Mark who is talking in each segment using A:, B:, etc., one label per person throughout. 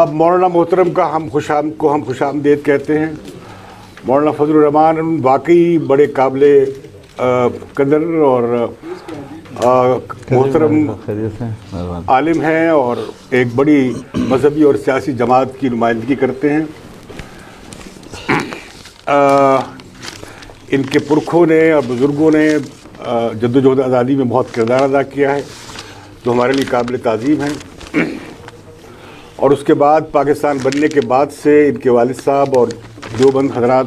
A: اب مولانا محترم کا ہم خوش آمدید کہتے ہیں. مولانا فضل الرحمان واقعی بڑے قابل قدر اور محترم عالم ہیں اور ایک بڑی مذہبی اور سیاسی جماعت کی نمائندگی کرتے ہیں. ان کے پرکھوں نے اور بزرگوں نے جدوجہد آزادی میں بہت کردار ادا کیا ہے جو ہمارے لیے قابل تعظیم ہیں. اور اس کے بعد پاکستان بننے کے بعد سے ان کے والد صاحب اور دیوبند حضرات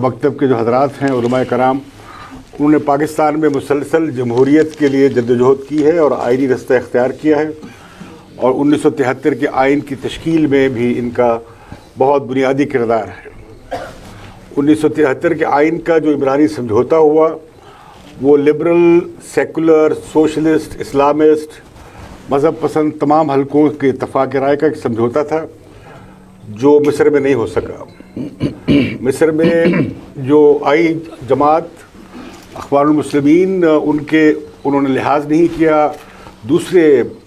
A: مکتب کے جو حضرات ہیں علماء کرام انہوں نے پاکستان میں مسلسل جمہوریت کے لیے جدوجہد کی ہے اور آئینی رستہ اختیار کیا ہے. اور 1973 کے آئین کی تشکیل میں بھی ان کا بہت بنیادی کردار ہے. 1973 کے آئین کا جو عمرانی سمجھوتا ہوا وہ لبرل، سیکولر، سوشلسٹ، اسلامسٹ، مذہب پسند تمام حلقوں کے اتفاق رائے کا ایک سمجھوتا تھا جو مصر میں نہیں ہو سکا. مصر میں جو آئی جماعت اخوان المسلمین انہوں نے لحاظ نہیں کیا دوسرے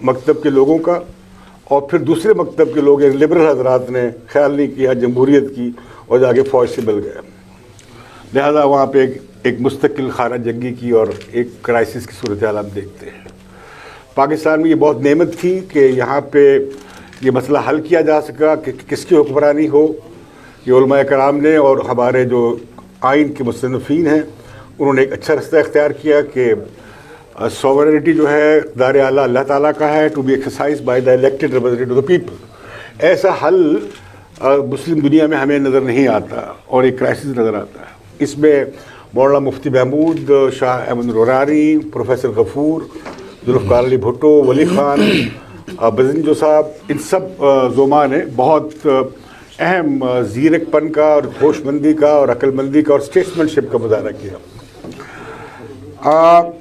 A: مکتب کے لوگوں کا، اور پھر دوسرے مکتب کے لوگ لبرل حضرات نے خیال نہیں کیا جمہوریت کی اور جا کے فوج سے مل گئے. لہذا وہاں پہ ایک مستقل خانہ جنگی کی اور ایک کرائسس کی صورتحال ہم دیکھتے ہیں. پاکستان میں یہ بہت نعمت تھی کہ یہاں پہ یہ مسئلہ حل کیا جا سکا کہ کس کی حکمرانی ہو. یہ علماء کرام نے اور ہمارے جو آئین کے مصنفین ہیں انہوں نے ایک اچھا رستہ اختیار کیا کہ سوورنٹی جو ہے اقتدار اعلیٰ اللہ تعالیٰ کا ہے to be exercise by the elected representative of the people. ایسا حل مسلم دنیا میں ہمیں نظر نہیں آتا اور ایک کرائسس نظر آتا ہے. اس میں مولانا مفتی محمود، شاہ احمد رورانی، پروفیسر غفور، ذوالفقار علی بھٹو، ولی خان، بزنجو صاحب، ان سب زعماء نے بہت اہم زیرک پن کا اور ہوش مندی کا اور عقل مندی کا اور اسٹیٹسمین شپ کا مظاہرہ کیا.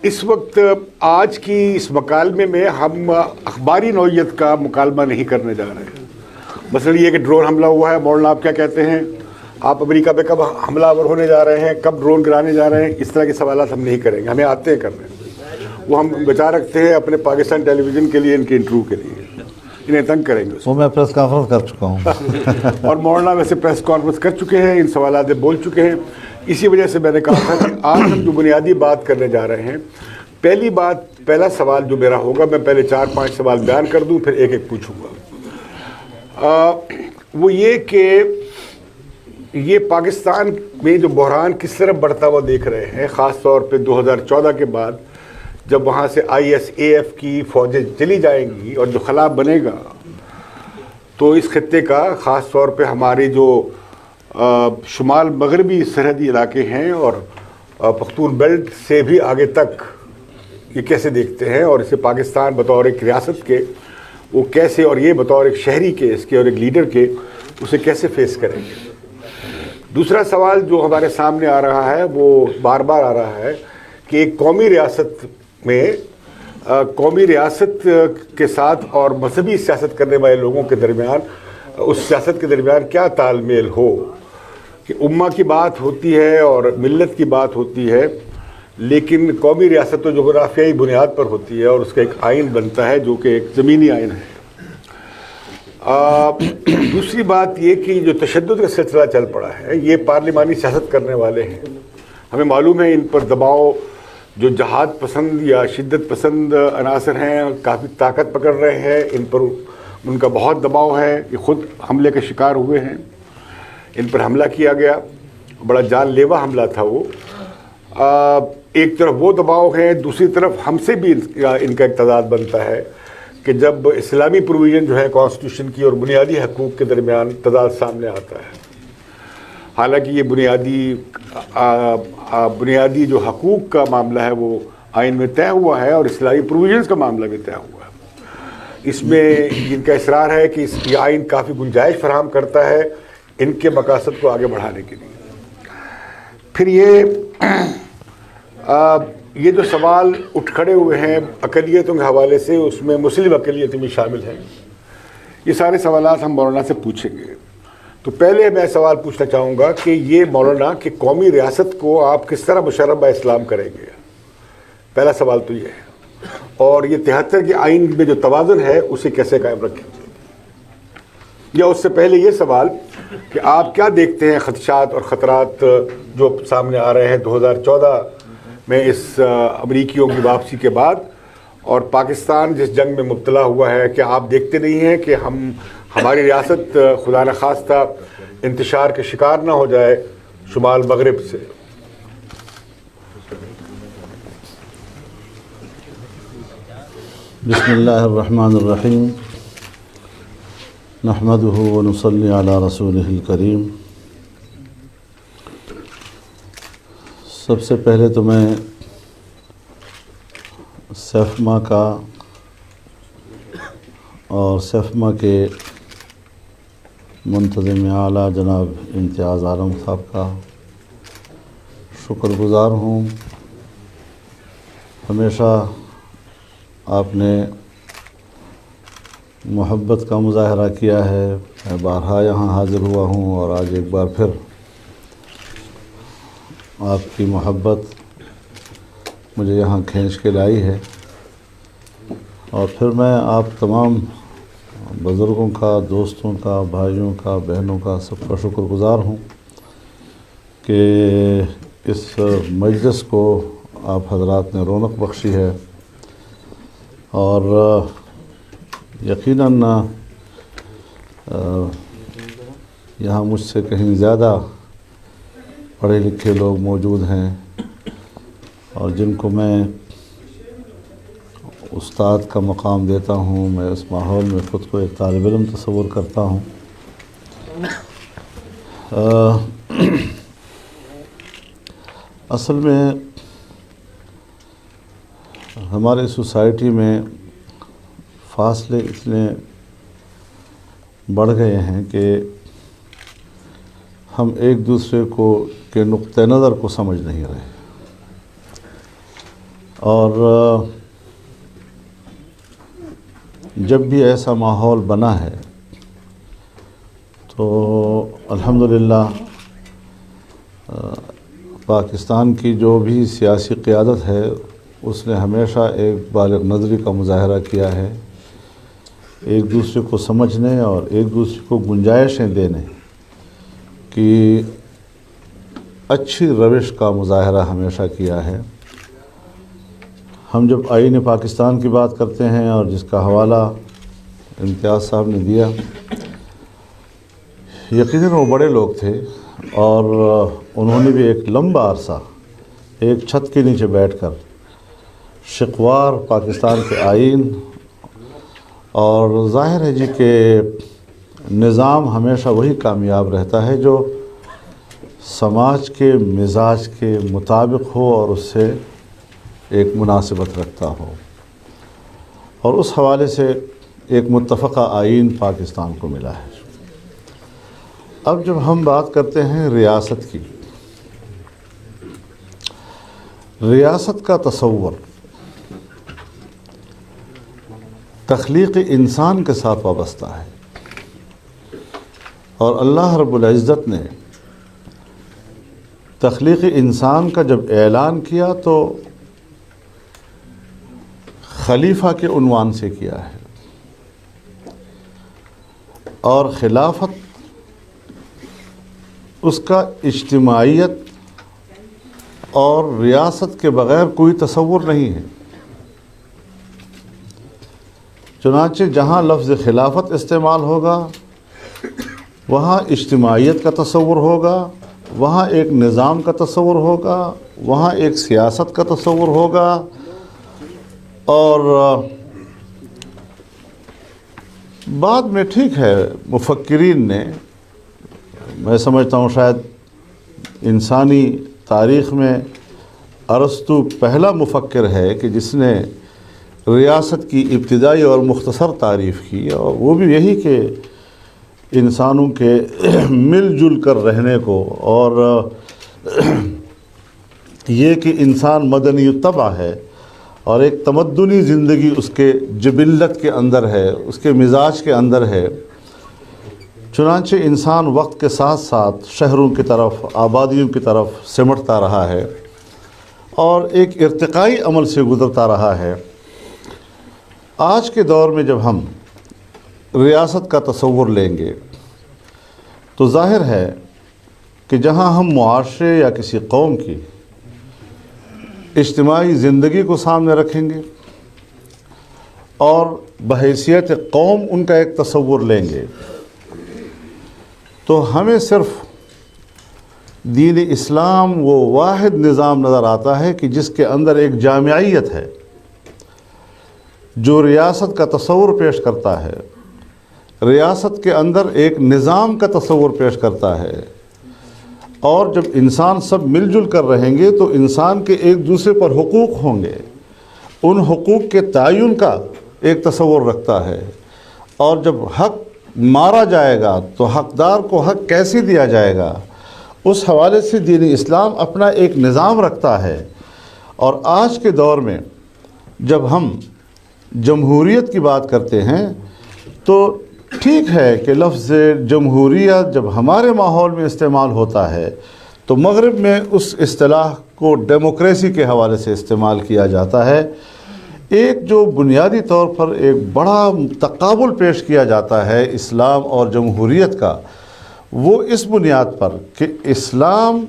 A: اس وقت آج کی اس مکالمے میں ہم اخباری نوعیت کا مکالمہ نہیں کرنے جا رہے ہیں. مثلا یہ کہ ڈرون حملہ ہوا ہے، مولانا آپ کیا کہتے ہیں، آپ امریکہ پہ کب حملہ آور ہونے جا رہے ہیں، کب ڈرون گرانے جا رہے ہیں، اس طرح کے سوالات ہم نہیں کریں گے. ہمیں آتے ہیں کرنے، وہ ہم بچا رکھتے ہیں اپنے پاکستان ٹیلی ویژن کے لیے، ان کے انٹرویو کے لیے. انہیں تنگ کریں گے.
B: وہ میں پریس کانفرنس کر چکا ہوں
A: اور مولانا ویسے پریس کانفرنس کر چکے ہیں، ان سوالات میں بول چکے ہیں. اسی وجہ سے میں نے کہا تھا کہ آج ہم جو بنیادی بات کرنے جا رہے ہیں، پہلا سوال جو میرا ہوگا، میں پہلے 4-5 سوال بیان کر دوں پھر ایک ایک پوچھوں گا. وہ یہ کہ یہ پاکستان میں جو بحران کس طرح بڑھتا ہوا دیکھ رہے ہیں، خاص طور پہ 2014 کے بعد جب وہاں سے ISAF کی فوجیں چلی جائیں گی اور جو خلا بنے گا تو اس خطے کا خاص طور پہ ہماری جو شمال مغربی سرحدی علاقے ہیں اور پختون بیلٹ سے بھی آگے تک یہ کیسے دیکھتے ہیں، اور اسے پاکستان بطور ایک ریاست کے وہ کیسے، اور یہ بطور ایک شہری کے اس کے اور ایک لیڈر کے اسے کیسے فیس کریں گے. دوسرا سوال جو ہمارے سامنے آ رہا ہے وہ بار بار آ رہا ہے کہ ایک قومی ریاست میں قومی ریاست کے ساتھ اور مذہبی سیاست کرنے والے لوگوں کے درمیان اس سیاست کے درمیان کیا تال میل ہو. کہ امہ کی بات ہوتی ہے اور ملت کی بات ہوتی ہے، لیکن قومی ریاست تو جغرافیائی بنیاد پر ہوتی ہے اور اس کا ایک آئین بنتا ہے جو کہ ایک زمینی آئین ہے. دوسری بات یہ کہ جو تشدد کا سلسلہ چل پڑا ہے، یہ پارلیمانی سیاست کرنے والے ہیں. ہمیں معلوم ہے ان پر دباؤ، جو جہاد پسند یا شدت پسند عناصر ہیں کافی طاقت پکڑ رہے ہیں، ان پر ان کا بہت دباؤ ہے. یہ خود حملے کے شکار ہوئے ہیں، ان پر حملہ کیا گیا، بڑا جان لیوا حملہ تھا وہ. ایک طرف وہ دباؤ ہے، دوسری طرف ہم سے بھی ان کا ایک تضاد بنتا ہے کہ جب اسلامی پروویژن جو ہے کانسٹیٹیوشن کی اور بنیادی حقوق کے درمیان تضاد سامنے آتا ہے. حالانکہ یہ بنیادی جو حقوق کا معاملہ ہے وہ آئین میں طے ہوا ہے اور اسلامی پروویژنز کا معاملہ بھی طے ہوا ہے. اس میں ان کا اصرار ہے کہ یہ آئین کافی گنجائش فراہم کرتا ہے ان کے مقاصد کو آگے بڑھانے کے لیے. پھر یہ جو سوال اٹھ کھڑے ہوئے ہیں اقلیتوں کے حوالے سے، اس میں مسلم اقلیت بھی شامل ہیں. یہ سارے سوالات ہم مولانا سے پوچھیں گے. تو پہلے میں سوال پوچھنا چاہوں گا کہ یہ مولانا کہ قومی ریاست کو آپ کس طرح مشرب اسلام کریں گے. پہلا سوال تو یہ ہے، اور یہ 73 کے آئین میں جو توازن ہے اسے کیسے قائم رکھیں گے. یا اس سے پہلے یہ سوال کہ آپ کیا دیکھتے ہیں خدشات اور خطرات جو سامنے آ رہے ہیں 2014 میں اس امریکیوں کی واپسی کے بعد، اور پاکستان جس جنگ میں مبتلا ہوا ہے، کیا آپ دیکھتے نہیں ہیں کہ ہماری ریاست خدا نخواستہ انتشار کے شکار نہ ہو جائے شمال مغرب سے؟
B: بسم اللہ الرحمن الرحیم، نحمدہ ونصلی علی رسولہ الکریم۔ سب سے پہلے تو میں سیفما کا اور سیفما کے منتظم اعلیٰ جناب امتیاز عالم صاحب کا شکر گزار ہوں۔ ہمیشہ آپ نے محبت کا مظاہرہ کیا ہے، میں بارہا یہاں حاضر ہوا ہوں اور آج ایک بار پھر آپ کی محبت مجھے یہاں کھینچ کے لائی ہے، اور پھر میں آپ تمام بزرگوں کا، دوستوں کا، بھائیوں کا، بہنوں کا سب کا شکر گزار ہوں کہ اس مجلس کو آپ حضرات نے رونق بخشی ہے، اور یقیناً یہاں مجھ سے کہیں زیادہ پڑھے لکھے لوگ موجود ہیں، اور جن کو میں استاد کا مقام دیتا ہوں، میں اس ماحول میں خود کو ایک طالب علم تصور کرتا ہوں۔ اصل میں ہمارے سوسائٹی میں فاصلے اتنے بڑھ گئے ہیں کہ ہم ایک دوسرے کے نقطہ نظر کو سمجھ نہیں رہے، اور جب بھی ایسا ماحول بنا ہے تو الحمدللہ پاکستان کی جو بھی سیاسی قیادت ہے اس نے ہمیشہ ایک بالغ نظری کا مظاہرہ کیا ہے، ایک دوسرے کو سمجھنے اور ایک دوسرے کو گنجائشیں دینے کی اچھی روش کا مظاہرہ ہمیشہ کیا ہے۔ ہم جب آئین پاکستان کی بات کرتے ہیں، اور جس کا حوالہ امتیاز صاحب نے دیا، یقیناً وہ بڑے لوگ تھے، اور انہوں نے بھی ایک لمبا عرصہ ایک چھت کے نیچے بیٹھ کر شقوار پاکستان کے آئین، اور ظاہر ہے جی کہ نظام ہمیشہ وہی کامیاب رہتا ہے جو سماج کے مزاج کے مطابق ہو اور اس سے ایک مناسبت رکھتا ہو، اور اس حوالے سے ایک متفقہ آئین پاکستان کو ملا ہے۔ اب جب ہم بات کرتے ہیں ریاست کی، ریاست کا تصور تخلیق انسان کے ساتھ وابستہ ہے، اور اللہ رب العزت نے تخلیق انسان کا جب اعلان کیا تو خلیفہ کے عنوان سے کیا ہے، اور خلافت اس کا اجتماعیت اور ریاست کے بغیر کوئی تصور نہیں ہے۔ چنانچہ جہاں لفظ خلافت استعمال ہوگا وہاں اجتماعیت کا تصور ہوگا، وہاں ایک نظام کا تصور ہوگا، وہاں ایک سیاست کا تصور ہوگا، اور بعد میں ٹھیک ہے مفکرین نے، میں سمجھتا ہوں شاید انسانی تاریخ میں ارسطو پہلا مفکر ہے کہ جس نے ریاست کی ابتدائی اور مختصر تعریف کی، اور وہ بھی یہی کہ انسانوں کے مل جل کر رہنے کو، اور یہ کہ انسان مدنی الطبع ہے اور ایک تمدنی زندگی اس کے جبلت کے اندر ہے، اس کے مزاج کے اندر ہے۔ چنانچہ انسان وقت کے ساتھ ساتھ شہروں کی طرف، آبادیوں کی طرف سمٹتا رہا ہے، اور ایک ارتقائی عمل سے گزرتا رہا ہے۔ آج کے دور میں جب ہم ریاست کا تصور لیں گے تو ظاہر ہے کہ جہاں ہم معاشرے یا کسی قوم کی اجتماعی زندگی کو سامنے رکھیں گے اور بحیثیت قوم ان کا ایک تصور لیں گے تو ہمیں صرف دین اسلام وہ واحد نظام نظر آتا ہے کہ جس کے اندر ایک جامعیت ہے، جو ریاست کا تصور پیش کرتا ہے، ریاست کے اندر ایک نظام کا تصور پیش کرتا ہے، اور جب انسان سب مل جل کر رہیں گے تو انسان کے ایک دوسرے پر حقوق ہوں گے، ان حقوق کے تعین کا ایک تصور رکھتا ہے، اور جب حق مارا جائے گا تو حقدار کو حق کیسے دیا جائے گا، اس حوالے سے دین اسلام اپنا ایک نظام رکھتا ہے۔ اور آج کے دور میں جب ہم جمہوریت کی بات کرتے ہیں تو ٹھیک ہے کہ لفظ جمہوریت جب ہمارے ماحول میں استعمال ہوتا ہے تو مغرب میں اس اصطلاح کو ڈیموکریسی کے حوالے سے استعمال کیا جاتا ہے۔ ایک جو بنیادی طور پر ایک بڑا تقابل پیش کیا جاتا ہے اسلام اور جمہوریت کا، وہ اس بنیاد پر کہ اسلام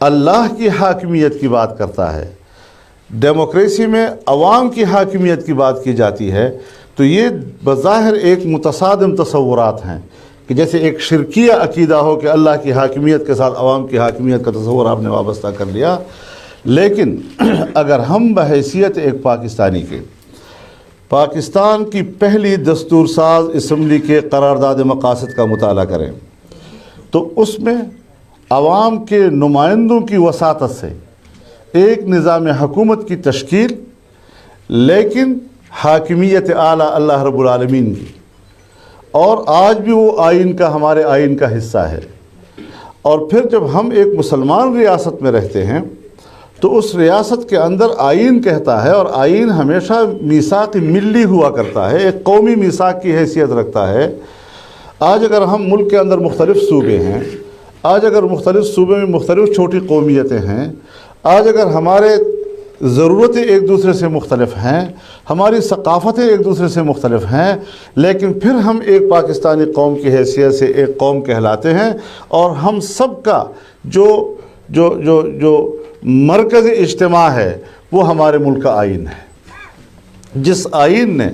B: اللہ کی حاکمیت کی بات کرتا ہے، ڈیموکریسی میں عوام کی حاکمیت کی بات کی جاتی ہے، تو یہ بظاہر ایک متصادم تصورات ہیں کہ جیسے ایک شرکیہ عقیدہ ہو کہ اللہ کی حاکمیت کے ساتھ عوام کی حاکمیت کا تصور آپ نے وابستہ کر لیا۔ لیکن اگر ہم بحیثیت ایک پاکستانی کے پاکستان کی پہلی دستور ساز اسمبلی کے قرارداد مقاصد کا مطالعہ کریں تو اس میں عوام کے نمائندوں کی وساطت سے ایک نظام حکومت کی تشکیل، لیکن حاکمیت اعلیٰ اللہ رب العالمین کی، اور آج بھی وہ آئین کا ہمارے آئین کا حصہ ہے۔ اور پھر جب ہم ایک مسلمان ریاست میں رہتے ہیں تو اس ریاست کے اندر آئین کہتا ہے، اور آئین ہمیشہ میثاق ملی ہوا کرتا ہے، ایک قومی میثاق کی حیثیت رکھتا ہے۔ آج اگر ہم ملک کے اندر مختلف صوبے ہیں، آج اگر مختلف صوبے میں مختلف چھوٹی قومیتیں ہیں، آج اگر ہمارے ضرورتیں ایک دوسرے سے مختلف ہیں، ہماری ثقافتیں ایک دوسرے سے مختلف ہیں، لیکن پھر ہم ایک پاکستانی قوم کی حیثیت سے ایک قوم کہلاتے ہیں، اور ہم سب کا جو مرکز اجتماع ہے وہ ہمارے ملک کا آئین ہے، جس آئین نے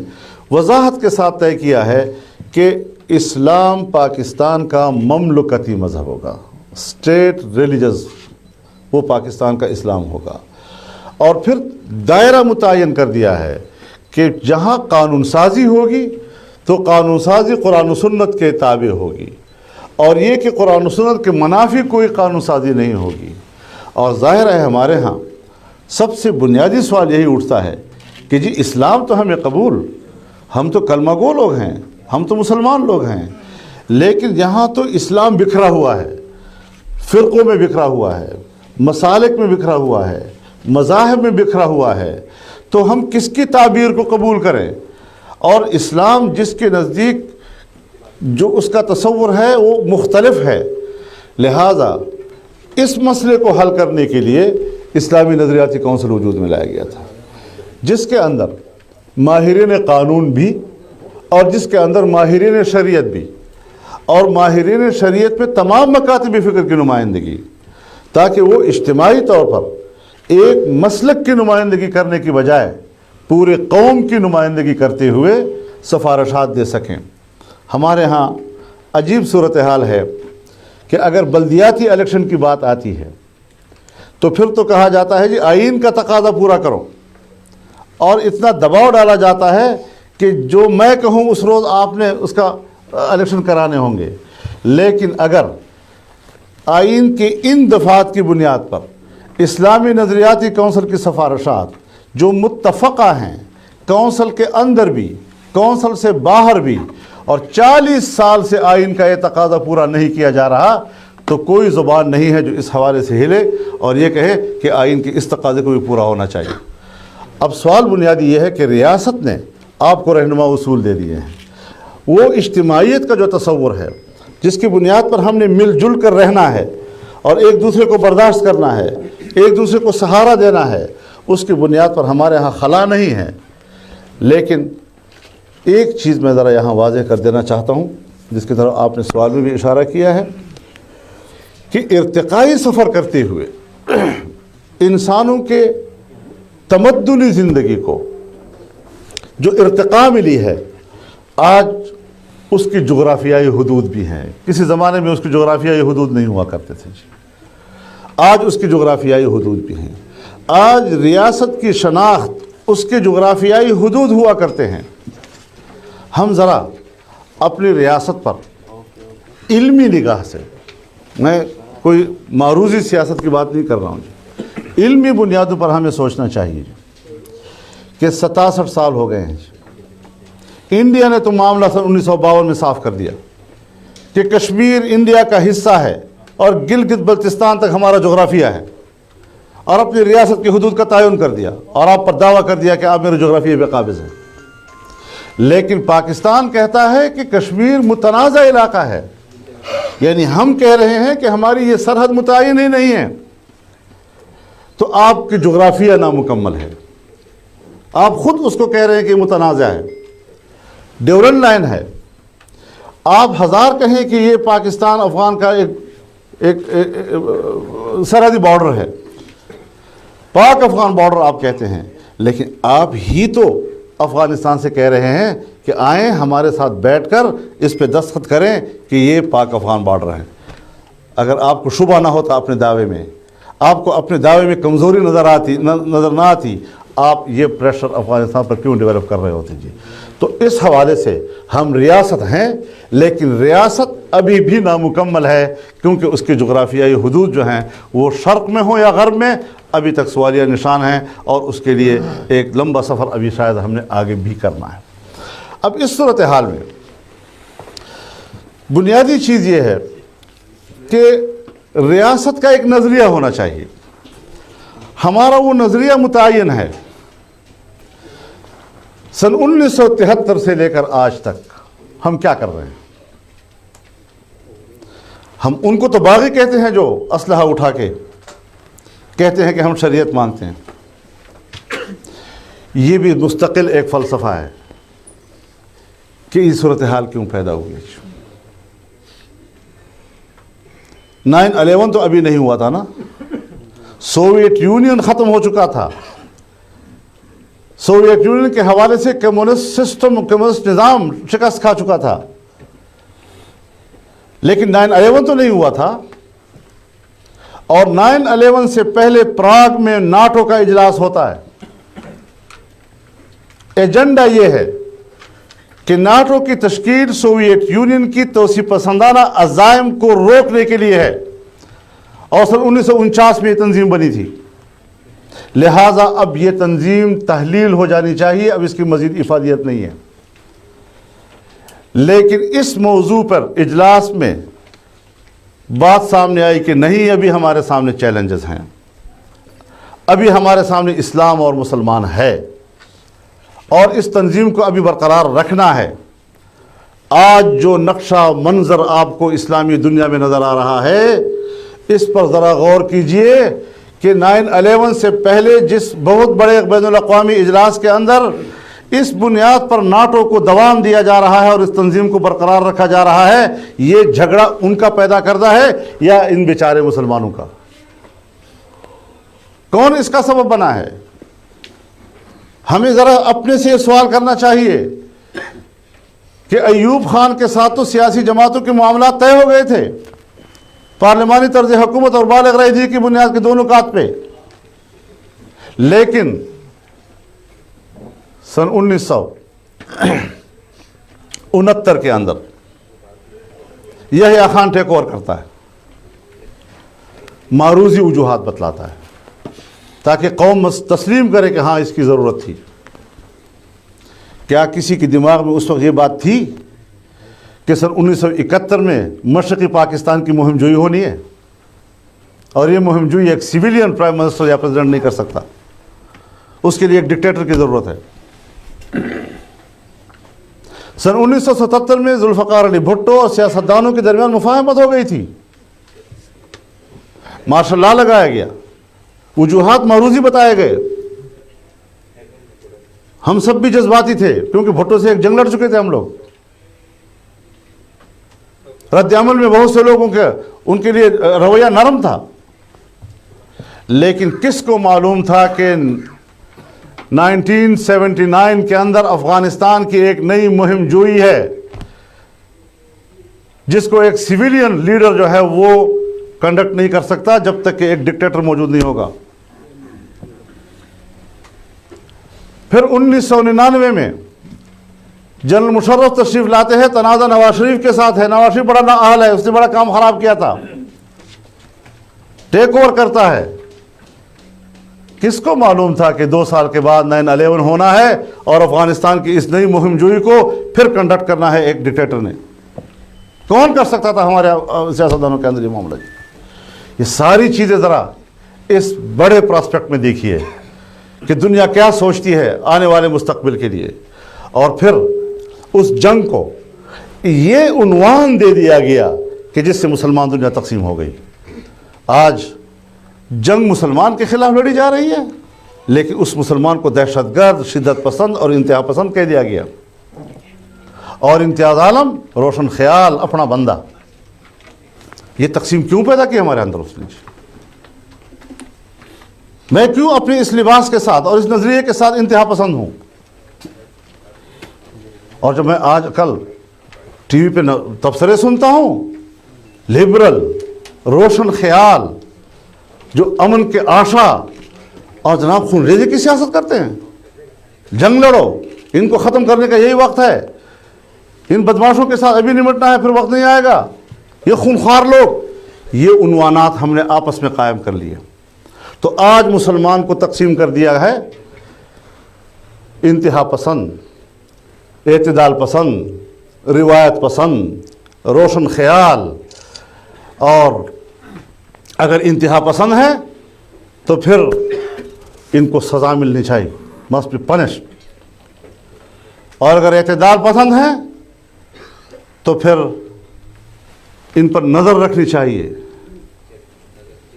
B: وضاحت کے ساتھ طے کیا ہے کہ اسلام پاکستان کا مملکتی مذہب ہوگا، اسٹیٹ ریلیجز، وہ پاکستان کا اسلام ہوگا۔ اور پھر دائرہ متعین کر دیا ہے کہ جہاں قانون سازی ہوگی تو قانون سازی قرآن و سنت کے تابع ہوگی، اور یہ کہ قرآن و سنت کے منافی کوئی قانون سازی نہیں ہوگی۔ اور ظاہر ہے ہمارے ہاں سب سے بنیادی سوال یہی اٹھتا ہے کہ جی اسلام تو ہمیں قبول، ہم تو کلمہ گو لوگ ہیں، ہم تو مسلمان لوگ ہیں، لیکن یہاں تو اسلام بکھرا ہوا ہے، فرقوں میں بکھرا ہوا ہے، مسالک میں بکھرا ہوا ہے، مذاہب میں بکھرا ہوا ہے، تو ہم کس کی تعبیر کو قبول کریں؟ اور اسلام جس کے نزدیک جو اس کا تصور ہے وہ مختلف ہے، لہٰذا اس مسئلے کو حل کرنے کے لیے اسلامی نظریاتی کونسل وجود میں لایا گیا تھا، جس کے اندر ماہرین قانون بھی اور جس کے اندر ماہرین شریعت بھی، اور ماہرین شریعت میں تمام مکاتب فکر کی نمائندگی، تاکہ وہ اجتماعی طور پر ایک مسلک کی نمائندگی کرنے کی بجائے پورے قوم کی نمائندگی کرتے ہوئے سفارشات دے سکیں۔ ہمارے ہاں عجیب صورتحال ہے کہ اگر بلدیاتی الیکشن کی بات آتی ہے تو پھر تو کہا جاتا ہے جی آئین کا تقاضا پورا کرو، اور اتنا دباؤ ڈالا جاتا ہے کہ جو میں کہوں اس روز آپ نے اس کا الیکشن کرانے ہوں گے۔ لیکن اگر آئین کے ان دفعات کی بنیاد پر اسلامی نظریاتی کونسل کی سفارشات جو متفقہ ہیں، کونسل کے اندر بھی، کونسل سے باہر بھی، اور 40 سال سے آئین کا یہ تقاضا پورا نہیں کیا جا رہا، تو کوئی زبان نہیں ہے جو اس حوالے سے ہلے اور یہ کہے کہ آئین کے اس تقاضے کو بھی پورا ہونا چاہیے۔ اب سوال بنیادی یہ ہے کہ ریاست نے آپ کو رہنما اصول دے دیے ہیں، وہ اجتماعیت کا جو تصور ہے جس کی بنیاد پر ہم نے مل جل کر رہنا ہے اور ایک دوسرے کو برداشت کرنا ہے، ایک دوسرے کو سہارا دینا ہے، اس کی بنیاد پر ہمارے ہاں خلا نہیں ہے۔ لیکن ایک چیز میں ذرا یہاں واضح کر دینا چاہتا ہوں، جس کی طرف آپ نے سوال میں بھی اشارہ کیا ہے، کہ ارتقائی سفر کرتے ہوئے انسانوں کے تمدنی زندگی کو جو ارتقاء ملی ہے، آج اس کی جغرافیائی حدود بھی ہیں۔ کسی زمانے میں اس کی جغرافیائی حدود نہیں ہوا کرتے تھے، آج اس کی جغرافیائی حدود بھی ہیں۔ آج ریاست کی شناخت اس کے جغرافیائی حدود ہوا کرتے ہیں۔ ہم ذرا اپنی ریاست پر علمی نگاہ سے، میں کوئی معروضی سیاست کی بات نہیں کر رہا ہوں جی، علمی بنیادوں پر ہمیں سوچنا چاہیے کہ 67 سال ہو گئے ہیں۔ انڈیا نے تو معاملہ سن 1952 میں صاف کر دیا کہ کشمیر انڈیا کا حصہ ہے اور گلگت بلتستان تک ہمارا جغرافیہ ہے، اور اپنی ریاست کی حدود کا تعین کر دیا، اور آپ پر دعویٰ کر دیا کہ آپ میرے جغرافیے پہ قابض ہیں۔ لیکن پاکستان کہتا ہے کہ کشمیر متنازع علاقہ ہے، یعنی ہم کہہ رہے ہیں کہ ہماری یہ سرحد متعین ہی نہیں ہے، تو آپ کی جغرافیہ نامکمل ہے۔ آپ خود اس کو کہہ رہے ہیں کہ متنازع ہے، ڈیورن لائن ہے۔ آپ ہزار کہیں کہ یہ پاکستان افغان کا ایک سرحدی بارڈر ہے، پاک افغان بارڈر آپ کہتے ہیں، لیکن آپ ہی تو افغانستان سے کہہ رہے ہیں کہ آئیں ہمارے ساتھ بیٹھ کر اس پہ دستخط کریں کہ یہ پاک افغان بارڈر ہے۔ اگر آپ کو شبہ نہ ہوتا اپنے دعوے میں، آپ کو اپنے دعوے میں کمزوری نظر نہ آتی، آپ یہ پریشر افغانستان پر کیوں ڈیولپ کر رہے ہوتے جی؟ تو اس حوالے سے ہم ریاست ہیں، لیکن ریاست ابھی بھی نامکمل ہے، کیونکہ اس کی جغرافیائی حدود جو ہیں وہ شرق میں ہوں یا غرب میں ابھی تک سوالیہ نشان ہیں، اور اس کے لیے ایک لمبا سفر ابھی شاید ہم نے آگے بھی کرنا ہے۔ اب اس صورتحال میں بنیادی چیز یہ ہے کہ ریاست کا ایک نظریہ ہونا چاہیے۔ ہمارا وہ نظریہ متعین ہے۔ سن 1973 سے لے کر آج تک ہم کیا کر رہے ہیں؟ ہم ان کو تو باغی کہتے ہیں جو اسلحہ اٹھا کے کہتے ہیں کہ ہم شریعت مانگتے ہیں۔ یہ بھی مستقل ایک فلسفہ ہے کہ یہ صورتحال کیوں پیدا ہوئی۔ 9/11 تو ابھی نہیں ہوا تھا نا، سوویت یونین ختم ہو چکا تھا، سوویت یونین کے حوالے سے کمیونسٹ سسٹم، کمیونسٹ نظام شکست کھا چکا تھا، لیکن 9/11 تو نہیں ہوا تھا۔ اور 9/11 سے پہلے پراگ میں ناٹو کا اجلاس ہوتا ہے۔ ایجنڈا یہ ہے کہ ناٹو کی تشکیل سوویت یونین کی توسیع پسندانہ عزائم کو روکنے کے لیے ہے، اور سن 1949 میں یہ تنظیم بنی تھی۔ لہٰذا اب یہ تنظیم تحلیل ہو جانی چاہیے، اب اس کی مزید افادیت نہیں ہے۔ لیکن اس موضوع پر اجلاس میں بات سامنے آئی کہ نہیں، ابھی ہمارے سامنے چیلنجز ہیں، ابھی ہمارے سامنے اسلام اور مسلمان ہے، اور اس تنظیم کو ابھی برقرار رکھنا ہے۔ آج جو نقشہ منظر آپ کو اسلامی دنیا میں نظر آ رہا ہے، اس پر ذرا غور کیجئے کہ 9/11 سے پہلے جس بہت بڑے بین الاقوامی اجلاس کے اندر اس بنیاد پر ناٹو کو دوام دیا جا رہا ہے اور اس تنظیم کو برقرار رکھا جا رہا ہے، یہ جھگڑا ان کا پیدا کردہ ہے یا ان بیچارے مسلمانوں کا؟ کون اس کا سبب بنا ہے؟ ہمیں ذرا اپنے سے یہ سوال کرنا چاہیے کہ ایوب خان کے ساتھ تو سیاسی جماعتوں کے معاملات طے ہو گئے تھے، پارلیمانی طرز حکومت اور بالغ رائے کی بنیاد کے دونوں نکات پہ، لیکن سن 1969 کے اندر یحییٰ خان ٹیک اوور کرتا ہے، معروضی وجوہات بتلاتا ہے تاکہ قوم تسلیم کرے کہ ہاں اس کی ضرورت تھی۔ کیا کسی کے دماغ میں اس وقت یہ بات تھی کہ سن 1971 میں مشرقی پاکستان کی مہم جوئی ہونی ہے، اور یہ مہم جوئی ایک سویلین پرائم منسٹر یا پریزیڈنٹ نہیں کر سکتا، اس کے لیے ایک ڈکٹیٹر کی ضرورت ہے۔ سن 1977 میں ذوالفقار علی بھٹو اور سیاستدانوں کے درمیان مفاہمت ہو گئی تھی، مارشل لا لگایا گیا، وجوہات معروضی بتائے گئے، ہم سب بھی جذباتی تھے کیونکہ بھٹو سے ایک جنگ لڑ چکے تھے ہم لوگ. رد عمل میں بہت سے لوگوں کے ان کے لیے رویہ نرم تھا، لیکن کس کو معلوم تھا کہ 1979 کے اندر افغانستان کی ایک نئی مہم جوئی ہے جس کو ایک سویلین لیڈر جو ہے وہ کنڈکٹ نہیں کر سکتا جب تک کہ ایک ڈکٹیٹر موجود نہیں ہوگا. پھر 1999 میں جنرل مشرف تشریف لاتے ہیں، تنازع نواز شریف کے ساتھ ہے. نواز شریف بڑا نااہل ہے، اس نے بڑا کام خراب کیا تھا، ٹیک اوور کرتا ہے. کس کو معلوم تھا کہ 2 سال کے بعد 9/11 ہونا ہے اور افغانستان کی اس نئی مہم جوئی کو پھر کنڈکٹ کرنا ہے ایک ڈکٹیٹر نے؟ کون کر سکتا تھا ہمارے سیاستدانوں کے اندر یہ معاملہ؟ یہ ساری چیزیں ذرا اس بڑے پراسپیکٹ میں دیکھیے کہ دنیا کیا سوچتی ہے آنے والے مستقبل کے لیے. اور پھر اس جنگ کو یہ عنوان دے دیا گیا کہ جس سے مسلمان دنیا تقسیم ہو گئی. آج جنگ مسلمان کے خلاف لڑی جا رہی ہے، لیکن اس مسلمان کو دہشت گرد، شدت پسند اور انتہا پسند کہہ دیا گیا. اور امتیاز عالم روشن خیال، اپنا بندہ. یہ تقسیم کیوں پیدا کی ہمارے اندر اس نے؟ میں کیوں اپنے اس لباس کے ساتھ اور اس نظریے کے ساتھ انتہا پسند ہوں؟ اور جب میں آج کل ٹی وی پہ تبصرے سنتا ہوں، لبرل، روشن خیال، جو امن کے آشا اور جناب خون ریزی کی سیاست کرتے ہیں، جنگ لڑو، ان کو ختم کرنے کا یہی وقت ہے، ان بدماشوں کے ساتھ ابھی نمٹنا ہے، پھر وقت نہیں آئے گا، یہ خونخوار لوگ، یہ عنوانات ہم نے آپس میں قائم کر لیے. تو آج مسلمان کو تقسیم کر دیا ہے انتہا پسند، اعتدال پسند، روایت پسند، روشن خیال. اور اگر انتہا پسند ہے تو پھر ان کو سزا ملنی چاہیے، must be punished. اور اگر اعتدال پسند ہے تو پھر ان پر نظر رکھنی چاہیے،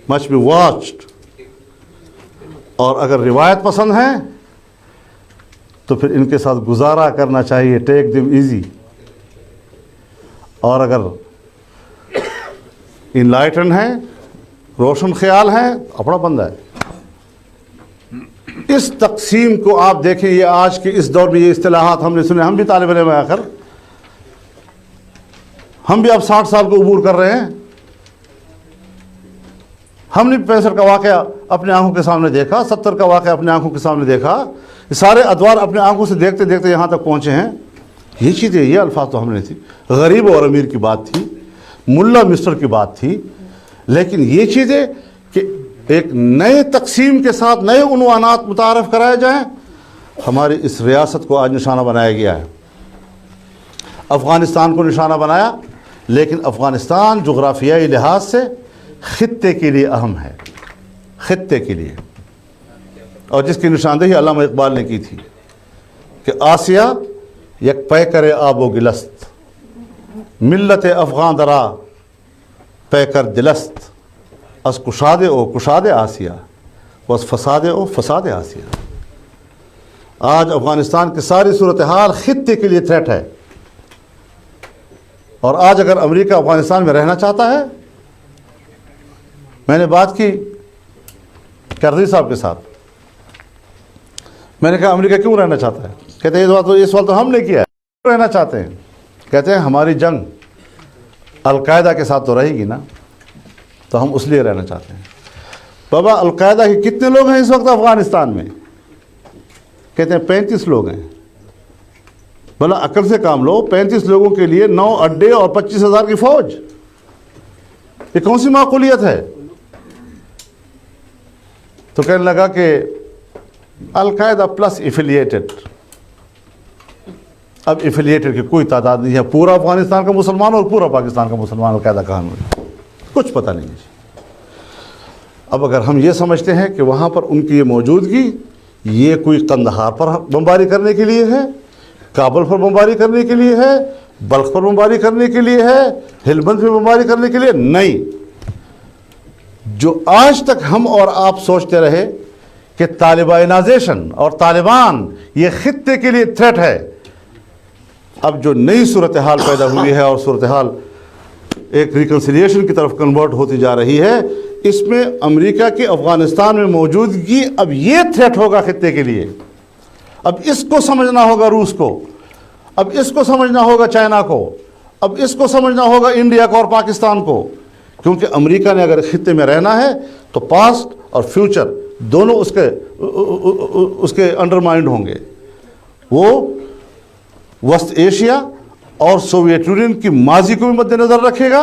B: must be watched. اور اگر روایت پسند ہے تو پھر ان کے ساتھ گزارا کرنا چاہیے، ٹیک دم ایزی. اور اگر انلائٹن ہے، روشن خیال ہے، اپنا بندہ ہے. اس تقسیم کو آپ دیکھیں، یہ آج کے اس دور میں یہ اصطلاحات ہم نے سنے. ہم بھی طالب علم ہیں، آخر ہم بھی اب 60 سال کو عبور کر رہے ہیں. ہم نے 65 کا واقعہ اپنے آنکھوں کے سامنے دیکھا، 70 کا واقعہ اپنے آنکھوں کے سامنے دیکھا. یہ سارے ادوار اپنے آنکھوں سے دیکھتے دیکھتے یہاں تک پہنچے ہیں. یہ چیزیں، یہ الفاظ تو ہم نے تھی. غریب اور امیر کی بات تھی، ملا مسٹر کی بات تھی، لیکن یہ چیزیں کہ ایک نئے تقسیم کے ساتھ نئے عنوانات متعارف کرائے جائیں. ہماری اس ریاست کو آج نشانہ بنایا گیا ہے. افغانستان کو نشانہ بنایا، لیکن افغانستان جغرافیائی لحاظ سے خطے کے لیے اہم ہے، خطے کے لیے. اور جس کی نشاندہی علامہ اقبال نے کی تھی کہ آسیہ یک پیکر آب و گلست، ملت افغان درا پیکر دلست، از کشاد او کشاد آسیہ، was فساد او فساد آسیہ. آج افغانستان کی ساری صورتحال خطے کے لیے تھریٹ ہے. اور آج اگر امریکہ افغانستان میں رہنا چاہتا ہے، میں نے بات کی کرزی صاحب کے ساتھ، میں نے کہا امریکہ کیوں رہنا چاہتا ہے؟ کہتے ہیں یہ سوال تو ہم نے کیا ہے، کیوں رہنا چاہتے ہیں؟ کہتے ہیں ہماری جنگ القاعدہ کے ساتھ تو رہے گی نا، تو ہم اس لیے رہنا چاہتے ہیں. بابا القاعدہ کے کتنے لوگ ہیں اس وقت افغانستان میں؟ کہتے ہیں 35 لوگ ہیں. بھلا عقل سے کام لو، 35 لوگوں کے لیے 9 اڈے اور 25,000 کی فوج، یہ کون سی معقولیت ہے؟ تو کہنے لگا کہ القاعدہ پلس ایفیلیٹڈ. اب ایفیلیٹڈ کی کوئی تعداد نہیں ہے، پورا افغانستان کا مسلمان اور پورا پاکستان کا مسلمان القاعدہ کہاں ہے، کچھ پتہ نہیں ہے. اب اگر ہم یہ سمجھتے ہیں کہ وہاں پر ان کی یہ موجودگی یہ کوئی قندھار پر بمباری کرنے کے لیے ہے، کابل پر بمباری کرنے کے لیے ہے، بلخ پر بمباری کرنے کے لیے ہے، ہلمند پر بمباری کرنے کے لیے نہیں. جو آج تک ہم اور آپ سوچتے رہے کہ طالبانائزیشن اور طالبان یہ خطے کے لیے تھریٹ ہے. اب جو نئی صورتحال پیدا ہوئی ہے اور صورتحال ایک ریکنسیلیشن کی طرف کنورٹ ہوتی جا رہی ہے، اس میں امریکہ کی افغانستان میں موجودگی اب یہ تھریٹ ہوگا خطے کے لیے. اب اس کو سمجھنا ہوگا روس کو، اب اس کو سمجھنا ہوگا چائنا کو، اب اس کو سمجھنا ہوگا انڈیا کو اور پاکستان کو، کیونکہ امریکہ نے اگر خطے میں رہنا ہے تو پاسٹ اور فیوچر دونوں اس کے انڈرمائنڈ ہوں گے. وہ وسط ایشیا اور سوویت یونین کی ماضی کو بھی مد نظر رکھے گا،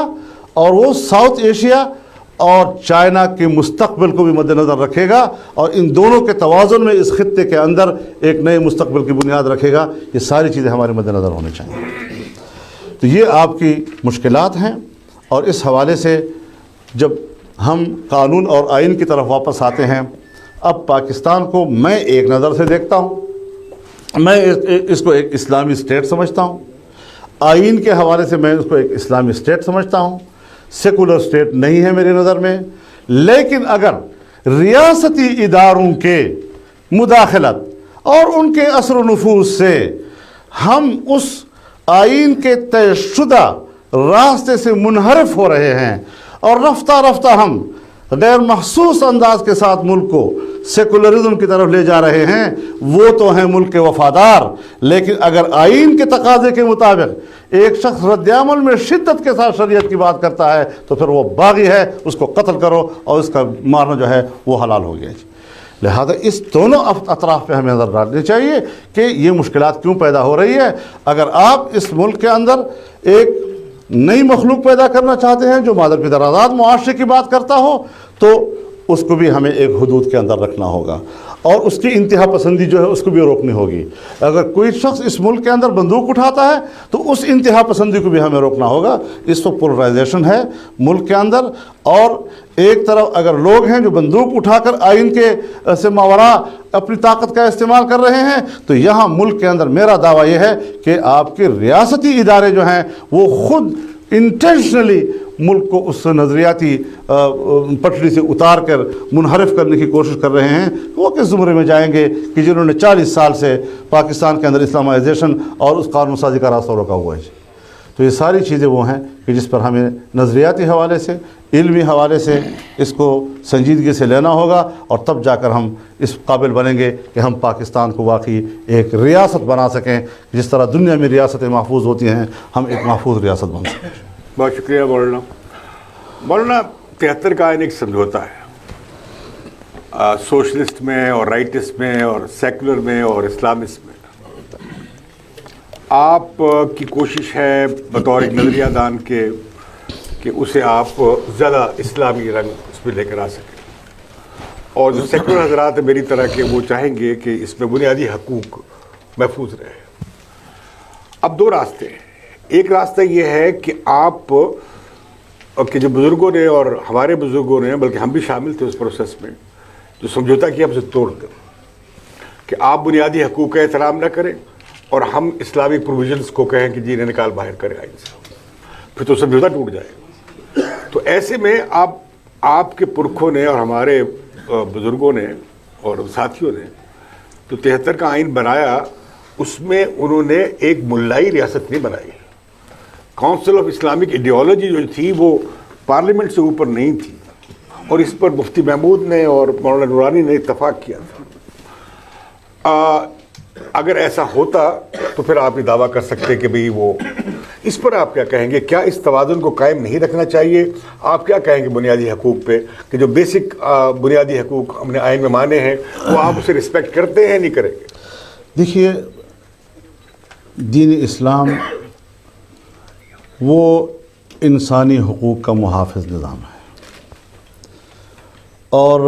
B: اور وہ ساؤتھ ایشیا اور چائنا کے مستقبل کو بھی مد نظر رکھے گا، اور ان دونوں کے توازن میں اس خطے کے اندر ایک نئے مستقبل کی بنیاد رکھے گا. یہ ساری چیزیں ہمارے مد نظر ہونی چاہیے. تو یہ آپ کی مشکلات ہیں، اور اس حوالے سے جب ہم قانون اور آئین کی طرف واپس آتے ہیں، اب پاکستان کو میں ایک نظر سے دیکھتا ہوں. میں اس کو ایک اسلامی اسٹیٹ سمجھتا ہوں. آئین کے حوالے سے میں اس کو ایک اسلامی اسٹیٹ سمجھتا ہوں. سیکولر اسٹیٹ نہیں ہے میری نظر میں. لیکن اگر ریاستی اداروں کے مداخلت اور ان کے اثر و نفوذ سے ہم اس آئین کے طے شدہ راستے سے منحرف ہو رہے ہیں اور رفتہ رفتہ ہم غیر محسوس انداز کے ساتھ ملک کو سیکولرزم کی طرف لے جا رہے ہیں، وہ تو ہیں ملک کے وفادار. لیکن اگر آئین کے تقاضے کے مطابق ایک شخص رد عمل میں شدت کے ساتھ شریعت کی بات کرتا ہے تو پھر وہ باغی ہے، اس کو قتل کرو اور اس کا مارنا جو ہے وہ حلال ہو گیا. لہذا اس دونوں اطراف پہ ہمیں نظر ڈالنی چاہیے کہ یہ مشکلات کیوں پیدا ہو رہی ہے. اگر آپ اس ملک کے اندر ایک نئی مخلوق پیدا کرنا چاہتے ہیں جو مادر پدر آزاد معاشرے کی بات کرتا ہو، تو اس کو بھی ہمیں ایک حدود کے اندر رکھنا ہوگا، اور اس کی انتہا پسندی جو ہے اس کو بھی روکنی ہوگی. اگر کوئی شخص اس ملک کے اندر بندوق اٹھاتا ہے تو اس انتہا پسندی کو بھی ہمیں روکنا ہوگا. اس وقت پولرائزیشن ہے ملک کے اندر، اور ایک طرف اگر لوگ ہیں جو بندوق اٹھا کر آئین کے سے ماوراء اپنی طاقت کا استعمال کر رہے ہیں، تو یہاں ملک کے اندر میرا دعویٰ یہ ہے کہ آپ کے ریاستی ادارے جو ہیں وہ خود انٹینشنلی ملک کو اس نظریاتی پٹری سے اتار کر منحرف کرنے کی کوشش کر رہے ہیں. وہ کس زمرے میں جائیں گے کہ جنہوں نے 40 سال سے پاکستان کے اندر اسلامائزیشن اور اس قانون سازی کا راستہ روکا ہوا ہے. تو یہ ساری چیزیں وہ ہیں کہ جس پر ہمیں نظریاتی حوالے سے، علمی حوالے سے اس کو سنجیدگی سے لینا ہوگا، اور تب جا کر ہم اس قابل بنیں گے کہ ہم پاکستان کو واقعی ایک ریاست بنا سکیں. جس طرح دنیا میں ریاستیں محفوظ ہوتی ہیں، ہم ایک محفوظ ریاست بن سکیں.
A: بہت شکریہ مولانا. مولانا 73 کا آئین ایک سمجھوتا ہے، سوشلسٹ میں اور رائٹسٹ میں اور سیکولر میں اور اسلامسٹ میں. آپ کی کوشش ہے بطور ایک نظریہ دان کے کہ اسے آپ زیادہ اسلامی رنگ اس میں لے کر آ سکیں، اور جو سیکولر حضرات ہیں میری طرح کے، وہ چاہیں گے کہ اس میں بنیادی حقوق محفوظ رہے. اب دو راستے ہیں. ایک راستہ یہ ہے کہ آپ کہ جو بزرگوں نے اور ہمارے بزرگوں نے، بلکہ ہم بھی شامل تھے اس پروسیس میں، جو سمجھوتا کیا اسے توڑ کر کہ آپ بنیادی حقوق کا احترام نہ کریں اور ہم اسلامک پروویژنس کو کہیں کہ جی انہیں نکال باہر کریں آئین سے، پھر تو سمجھوتا ٹوٹ جائے گا. تو ایسے میں آپ کے پرکھوں نے اور ہمارے بزرگوں نے اور ساتھیوں نے تو 73 کا آئین بنایا، اس میں انہوں نے ایک ملائی ریاست نہیں بنائی. کونسل آف اسلامک ایڈیالوجی جو تھی وہ پارلیمنٹ سے اوپر نہیں تھی، اور اس پر مفتی محمود نے اور مولانا نورانی نے اتفاق کیا تھا. اگر ایسا ہوتا تو پھر آپ یہ دعویٰ کر سکتے کہ بھئی وہ، اس پر آپ کیا کہیں گے؟ کیا اس توازن کو قائم نہیں رکھنا چاہیے؟ آپ کیا کہیں گے بنیادی حقوق پہ کہ جو بیسک بنیادی حقوق ہم نے آئین میں مانے ہیں وہ آپ اسے رسپیکٹ کرتے ہیں نہیں کریں گے؟
B: دیکھیے، دین اسلام وہ انسانی حقوق کا محافظ نظام ہے، اور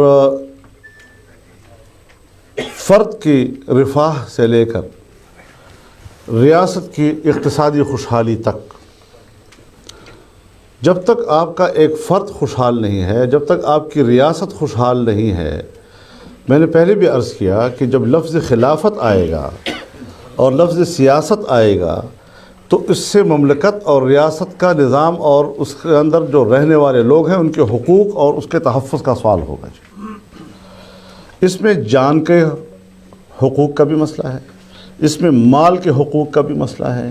B: فرد کی رفاہ سے لے کر ریاست کی اقتصادی خوشحالی تک، جب تک آپ کا ایک فرد خوشحال نہیں ہے، جب تک آپ کی ریاست خوشحال نہیں ہے. میں نے پہلے بھی عرض کیا کہ جب لفظ خلافت آئے گا اور لفظ سیاست آئے گا تو اس سے مملکت اور ریاست کا نظام اور اس کے اندر جو رہنے والے لوگ ہیں ان کے حقوق اور اس کے تحفظ کا سوال ہوگا. اس میں جان کے حقوق کا بھی مسئلہ ہے، اس میں مال کے حقوق کا بھی مسئلہ ہے،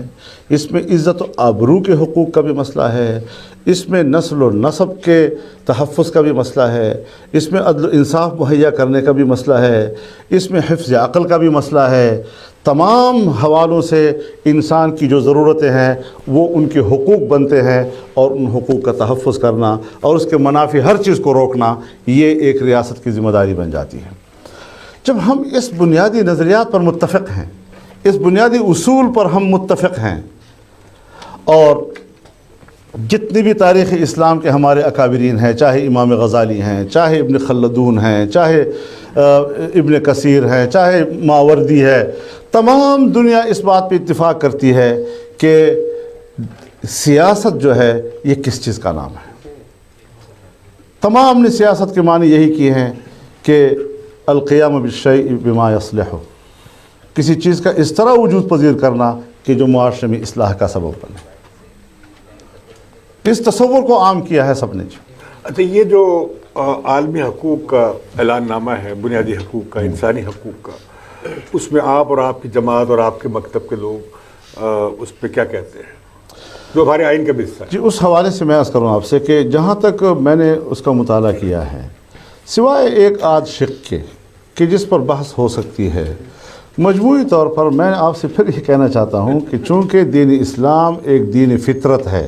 B: اس میں عزت و آبرو کے حقوق کا بھی مسئلہ ہے، اس میں نسل و نسب کے تحفظ کا بھی مسئلہ ہے، اس میں عدل و انصاف مہیا کرنے کا بھی مسئلہ ہے، اس میں حفظ عقل کا بھی مسئلہ ہے۔ تمام حوالوں سے انسان کی جو ضرورتیں ہیں وہ ان کے حقوق بنتے ہیں، اور ان حقوق کا تحفظ کرنا اور اس کے منافی ہر چیز کو روکنا یہ ایک ریاست کی ذمہ داری بن جاتی ہے۔ جب ہم اس بنیادی نظریات پر متفق ہیں، اس بنیادی اصول پر ہم متفق ہیں، اور جتنی بھی تاریخ اسلام کے ہمارے اکابرین ہیں، چاہے امام غزالی ہیں، چاہے ابن خلدون ہیں، چاہے ابن کثیر ہیں، چاہے ماوردی ہے، تمام دنیا اس بات پہ اتفاق کرتی ہے کہ سیاست جو ہے یہ کس چیز کا نام ہے۔ تمام نے سیاست کے معنی یہی کیے ہیں کہ القیام بالشیء بما یصلح، کسی چیز کا اس طرح وجود پذیر کرنا کہ جو معاشرے میں اصلاح کا سبب بنے۔ اس تصور کو عام کیا ہے سب نے۔
A: اچھا، یہ جو عالمی حقوق کا اعلان نامہ ہے، بنیادی حقوق کا، انسانی حقوق کا، اس میں آپ اور آپ کی جماعت اور آپ کے مکتب کے لوگ اس پہ کیا کہتے ہیں، جو ہمارے آئین کا بھی حصہ ہے؟
B: جی، اس حوالے سے میں عرض کروں آپ سے کہ جہاں تک میں نے اس کا مطالعہ کیا ہے، سوائے ایک آدھ شق کے کہ جس پر بحث ہو سکتی ہے، مجموعی طور پر میں آپ سے پھر یہ کہنا چاہتا ہوں کہ چونکہ دین اسلام ایک دین فطرت ہے،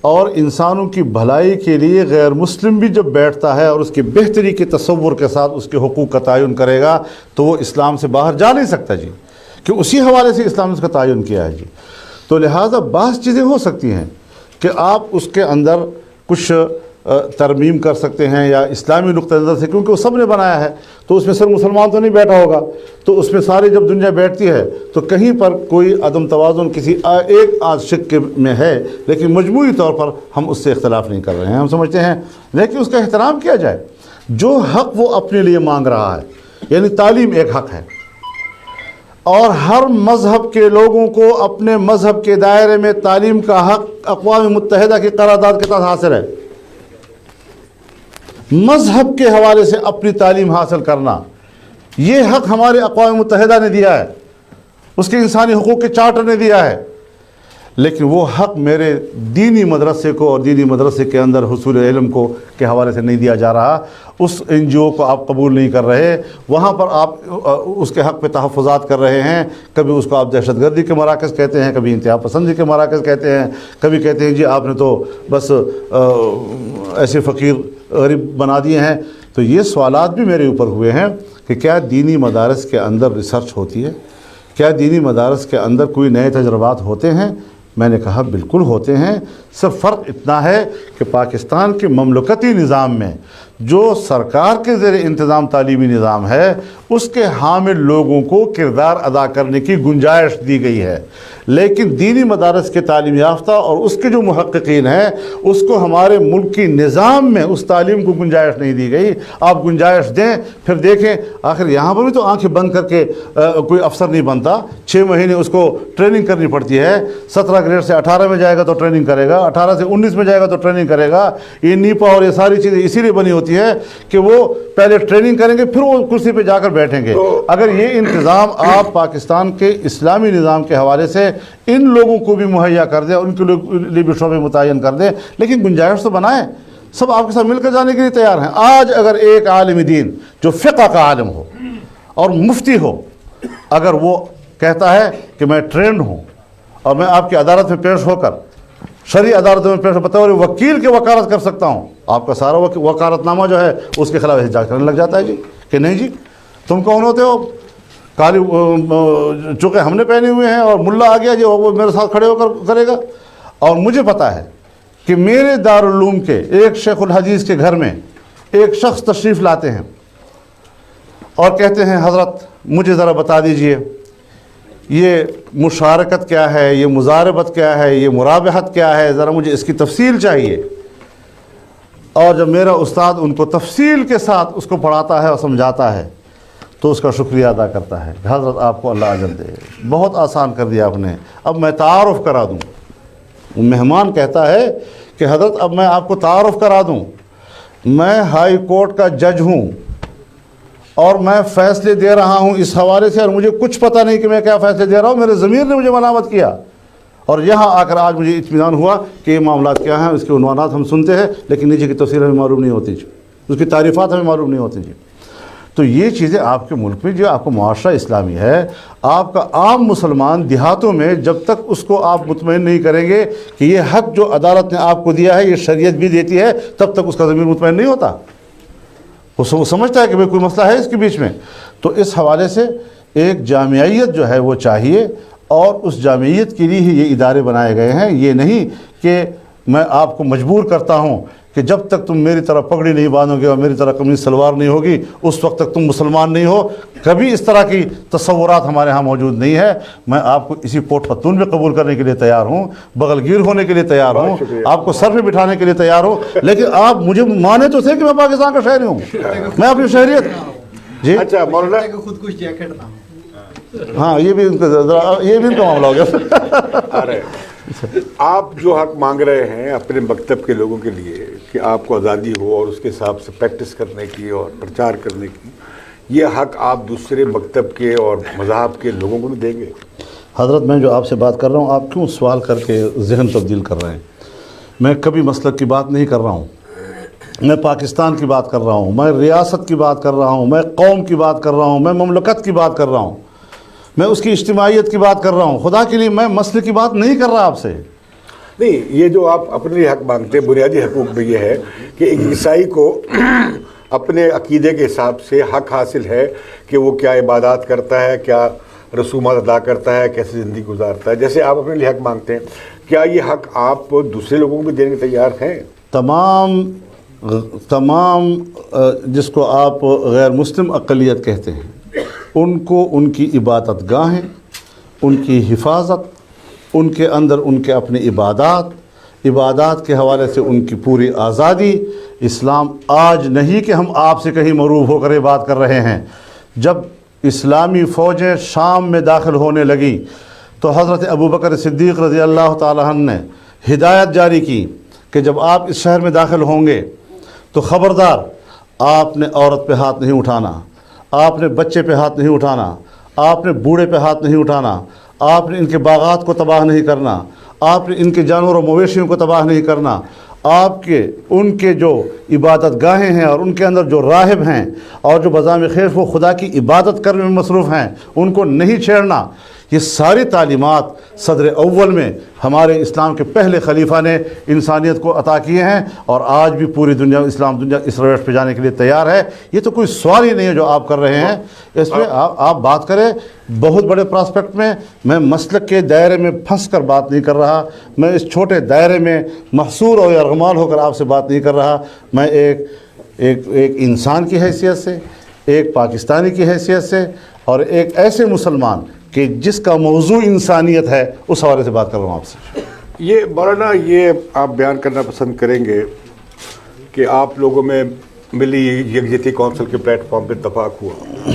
B: اور انسانوں کی بھلائی کے لیے غیر مسلم بھی جب بیٹھتا ہے اور اس کی بہتری کے تصور کے ساتھ اس کے حقوق کا تعین کرے گا تو وہ اسلام سے باہر جا نہیں سکتا جی، کہ اسی حوالے سے اسلام نے اس کا تعین کیا ہے جی۔ تو لہٰذا بعض چیزیں ہو سکتی ہیں کہ آپ اس کے اندر کچھ ترمیم کر سکتے ہیں یا اسلامی نقطہ نظر سے، کیونکہ وہ سب نے بنایا ہے تو اس میں صرف مسلمان تو نہیں بیٹھا ہوگا، تو اس میں سارے جب دنیا بیٹھتی ہے تو کہیں پر کوئی عدم توازن کسی ایک آدھ شق میں ہے، لیکن مجموعی طور پر ہم اس سے اختلاف نہیں کر رہے ہیں۔ ہم سمجھتے ہیں لیکن اس کا احترام کیا جائے، جو حق وہ اپنے لیے مانگ رہا ہے، یعنی تعلیم ایک حق ہے، اور ہر مذہب کے لوگوں کو اپنے مذہب کے دائرے میں تعلیم کا حق اقوام متحدہ کی قرارداد کے تحت حاصل ہے۔ مذہب کے حوالے سے اپنی تعلیم حاصل کرنا یہ حق ہمارے اقوام متحدہ نے دیا ہے، اس کے انسانی حقوق کے چارٹر نے دیا ہے، لیکن وہ حق میرے دینی مدرسے کو اور دینی مدرسے کے اندر حصول علم کو کے حوالے سے نہیں دیا جا رہا۔ اس این جی او کو آپ قبول نہیں کر رہے، وہاں پر آپ اس کے حق پہ تحفظات کر رہے ہیں، کبھی اس کو آپ دہشت گردی کے مراکز کہتے ہیں، کبھی انتہا پسندی کے مراکز کہتے ہیں، کبھی کہتے ہیں جی آپ نے تو بس ایسے فقیر غریب بنا دیے ہیں۔ تو یہ سوالات بھی میرے اوپر ہوئے ہیں کہ کیا دینی مدارس کے اندر ریسرچ ہوتی ہے، کیا دینی مدارس کے اندر کوئی نئے تجربات ہوتے ہیں؟ میں نے کہا بالکل ہوتے ہیں، صرف فرق اتنا ہے کہ پاکستان کے مملکتی نظام میں جو سرکار کے زیر انتظام تعلیمی نظام ہے اس کے حامل لوگوں کو کردار ادا کرنے کی گنجائش دی گئی ہے، لیکن دینی مدارس کے تعلیم یافتہ اور اس کے جو محققین ہیں اس کو ہمارے ملک کی نظام میں اس تعلیم کو گنجائش نہیں دی گئی۔ آپ گنجائش دیں، پھر دیکھیں آخر یہاں پر بھی تو آنکھیں بند کر کے کوئی افسر نہیں بنتا، 6 مہینے اس کو ٹریننگ کرنی پڑتی ہے، 17 گریڈ سے 18 میں جائے گا تو ٹریننگ کرے گا، 18 سے 19 میں جائے گا تو ٹریننگ کرے گا۔ یہ نیپا اور یہ ساری چیزیں اسی لیے بنی ہوتی ہے کہ وہ پہلے ٹریننگ کریں گے پھر وہ کرسی پہ جا کر بیٹھیں گے۔ اگر یہ انتظام آپ پاکستان کے اسلامی نظام کے حوالے سے ان لوگوں کو بھی مہیا کر دیں، ان کے لیے بھی شعبے متعین کر دیں، لیکن گنجائش تو بنائیں، سب آپ کے ساتھ مل کر جانے کے لیے تیار ہیں۔ آج اگر ایک عالم دین جو فقہ کا عالم ہو اور مفتی ہو، اگر وہ کہتا ہے کہ میں ٹرینڈ ہوں اور میں آپ کی عدالت میں پیش ہو کر شرعی عدالتوں میں پیش بطور وکیل کے وکالت کر سکتا ہوں، آپ کا سارا وکالت نامہ جو ہے اس کے خلاف احتجاج کرنے لگ جاتا ہے جی کہ نہیں جی تم کون ہوتے ہو، کالی چونکہ ہم نے پہنے ہوئے ہیں اور ملا آ گیا جی وہ میرے ساتھ کھڑے ہو کر کرے گا۔ اور مجھے پتہ ہے کہ میرے دارالعلوم کے ایک شیخ الحدیث کے گھر میں ایک شخص تشریف لاتے ہیں اور کہتے ہیں حضرت مجھے ذرا بتا دیجئے یہ مشارکت کیا ہے، یہ مزاربت کیا ہے، یہ مرابحت کیا ہے، ذرا مجھے اس کی تفصیل چاہیے۔ اور جب میرا استاد ان کو تفصیل کے ساتھ اس کو پڑھاتا ہے اور سمجھاتا ہے تو اس کا شکریہ ادا کرتا ہے، حضرت آپ کو اللہ اجر دے، بہت آسان کر دیا آپ نے، اب میں تعارف کرا دوں۔ مہمان کہتا ہے کہ حضرت اب میں آپ کو تعارف کرا دوں، میں ہائی کورٹ کا جج ہوں اور میں فیصلے دے رہا ہوں اس حوالے سے، اور مجھے کچھ پتہ نہیں کہ میں کیا فیصلے دے رہا ہوں، میرے ضمیر نے مجھے ملامت کیا، اور یہاں آ کر آج مجھے اطمینان ہوا کہ یہ معاملات کیا ہیں۔ اس کے عنوانات ہم سنتے ہیں لیکن نیچے کی تفصیل ہمیں معلوم نہیں ہوتی جی، اس کی تعریفات ہمیں معلوم نہیں ہوتی جی۔ تو یہ چیزیں آپ کے ملک میں، جو آپ کا معاشرہ اسلامی ہے، آپ کا عام مسلمان دیہاتوں میں جب تک اس کو آپ مطمئن نہیں کریں گے کہ یہ حق جو عدالت نے آپ کو دیا ہے یہ شریعت بھی دیتی ہے، تب تک اس کا ضمیر مطمئن نہیں ہوتا۔ وہ سمجھتا ہے کہ کوئی مسئلہ ہے اس کے بیچ میں۔ تو اس حوالے سے ایک جامعیت جو ہے وہ چاہیے، اور اس جامعیت کے لیے ہی یہ ادارے بنائے گئے ہیں۔ یہ نہیں کہ میں آپ کو مجبور کرتا ہوں کہ جب تک تم میری طرح پگڑی نہیں باندھو گے اور میری طرح قمیص سلوار نہیں ہوگی اس وقت تک تم مسلمان نہیں ہو۔ کبھی اس طرح کی تصورات ہمارے ہاں موجود نہیں ہے۔ میں آپ کو اسی کوٹ پتلون میں قبول کرنے کے لیے تیار ہوں، بغل گیر ہونے کے لیے تیار ہوں، آپ کو سر پہ بٹھانے کے لیے تیار ہوں، لیکن آپ مجھے مانے تو تھے کہ میں پاکستان کا شہری ہوں، میں اپنی شہریت جی۔
A: اچھا مولانا،
C: خود کچھ جیکٹ نہ
B: ہاں یہ بھی ان کا معاملہ ہو گیا۔
A: آپ جو حق مانگ رہے ہیں اپنے مکتب کے لوگوں کے لیے کہ آپ کو آزادی ہو اور اس کے حساب سے پریکٹس کرنے کی اور پرچار کرنے کی، یہ حق آپ دوسرے مکتب کے اور مذہب کے لوگوں کو بھی دیں گے؟
B: حضرت میں جو آپ سے بات کر رہا ہوں، آپ کیوں سوال کر کے ذہن تبدیل کر رہے ہیں؟ میں کبھی مسلک کی بات نہیں کر رہا ہوں، میں پاکستان کی بات کر رہا ہوں، میں ریاست کی بات کر رہا ہوں، میں قوم کی بات کر رہا ہوں، میں مملکت کی بات کر رہا ہوں، میں اس کی اجتماعیت کی بات کر رہا ہوں۔ خدا کے لیے میں مسئلے کی بات نہیں کر رہا آپ سے۔
A: نہیں، یہ جو آپ اپنے حق مانگتے ہیں، بنیادی حقوق میں یہ ہے کہ ایک عیسائی کو اپنے عقیدے کے حساب سے حق حاصل ہے کہ وہ کیا عبادات کرتا ہے، کیا رسومات ادا کرتا ہے، کیسے زندگی گزارتا ہے، جیسے آپ اپنے لیے حق مانگتے ہیں۔ کیا یہ حق آپ دوسرے لوگوں کو بھی دینے کے تیار ہیں؟
B: تمام جس کو آپ غیر مسلم اقلیت کہتے ہیں، ان کو ان کی عبادت گاہیں، ان کی حفاظت، ان کے اندر ان کے اپنے عبادات کے حوالے سے ان کی پوری آزادی۔ اسلام آج نہیں کہ ہم آپ سے کہیں مروب ہو کر یہ بات کر رہے ہیں۔ جب اسلامی فوجیں شام میں داخل ہونے لگیں تو حضرت ابوبکر صدیق رضی اللہ تعالیٰ عنہ نے ہدایت جاری کی کہ جب آپ اس شہر میں داخل ہوں گے تو خبردار آپ نے عورت پہ ہاتھ نہیں اٹھانا، آپ نے بچے پہ ہاتھ نہیں اٹھانا، آپ نے بوڑھے پہ ہاتھ نہیں اٹھانا، آپ نے ان کے باغات کو تباہ نہیں کرنا، آپ نے ان کے جانور و مویشیوں کو تباہ نہیں کرنا، آپ کے ان کے جو عبادت گاہیں ہیں اور ان کے اندر جو راہب ہیں اور جو بزام خیف وہ خدا کی عبادت کرنے میں مصروف ہیں ان کو نہیں چھیڑنا۔ یہ ساری تعلیمات صدر اول میں ہمارے اسلام کے پہلے خلیفہ نے انسانیت کو عطا کیے ہیں، اور آج بھی پوری دنیا اسلام دنیا اس روش پہ جانے کے لیے تیار ہے۔ یہ تو کوئی سوال ہی نہیں ہے جو آپ کر رہے ہیں، اس پہ آپ بات کریں بہت بڑے پراسپیکٹ میں۔ میں مسلک کے دائرے میں پھنس کر بات نہیں کر رہا، میں اس چھوٹے دائرے میں محصور اور یرغمال ہو کر آپ سے بات نہیں کر رہا۔ میں ایک انسان کی حیثیت سے، ایک پاکستانی کی حیثیت سے، اور ایک ایسے مسلمان کہ جس کا موضوع انسانیت ہے اس حوالے سے بات کر رہا ہوں آپ سے۔
A: یہ مولانا، یہ آپ بیان کرنا پسند کریں گے کہ آپ لوگوں میں ملی یکجہتی کونسل کے پلیٹ فارم پہ اتفاق ہوا